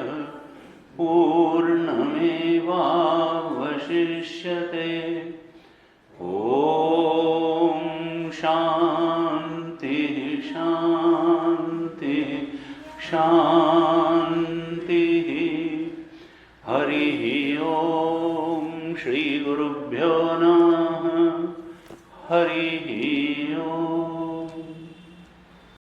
पूर्णमेवावशिष्यते। ओम शांति शांति शांति। हरि ओम श्री गुरुभ्यो नमः। हरि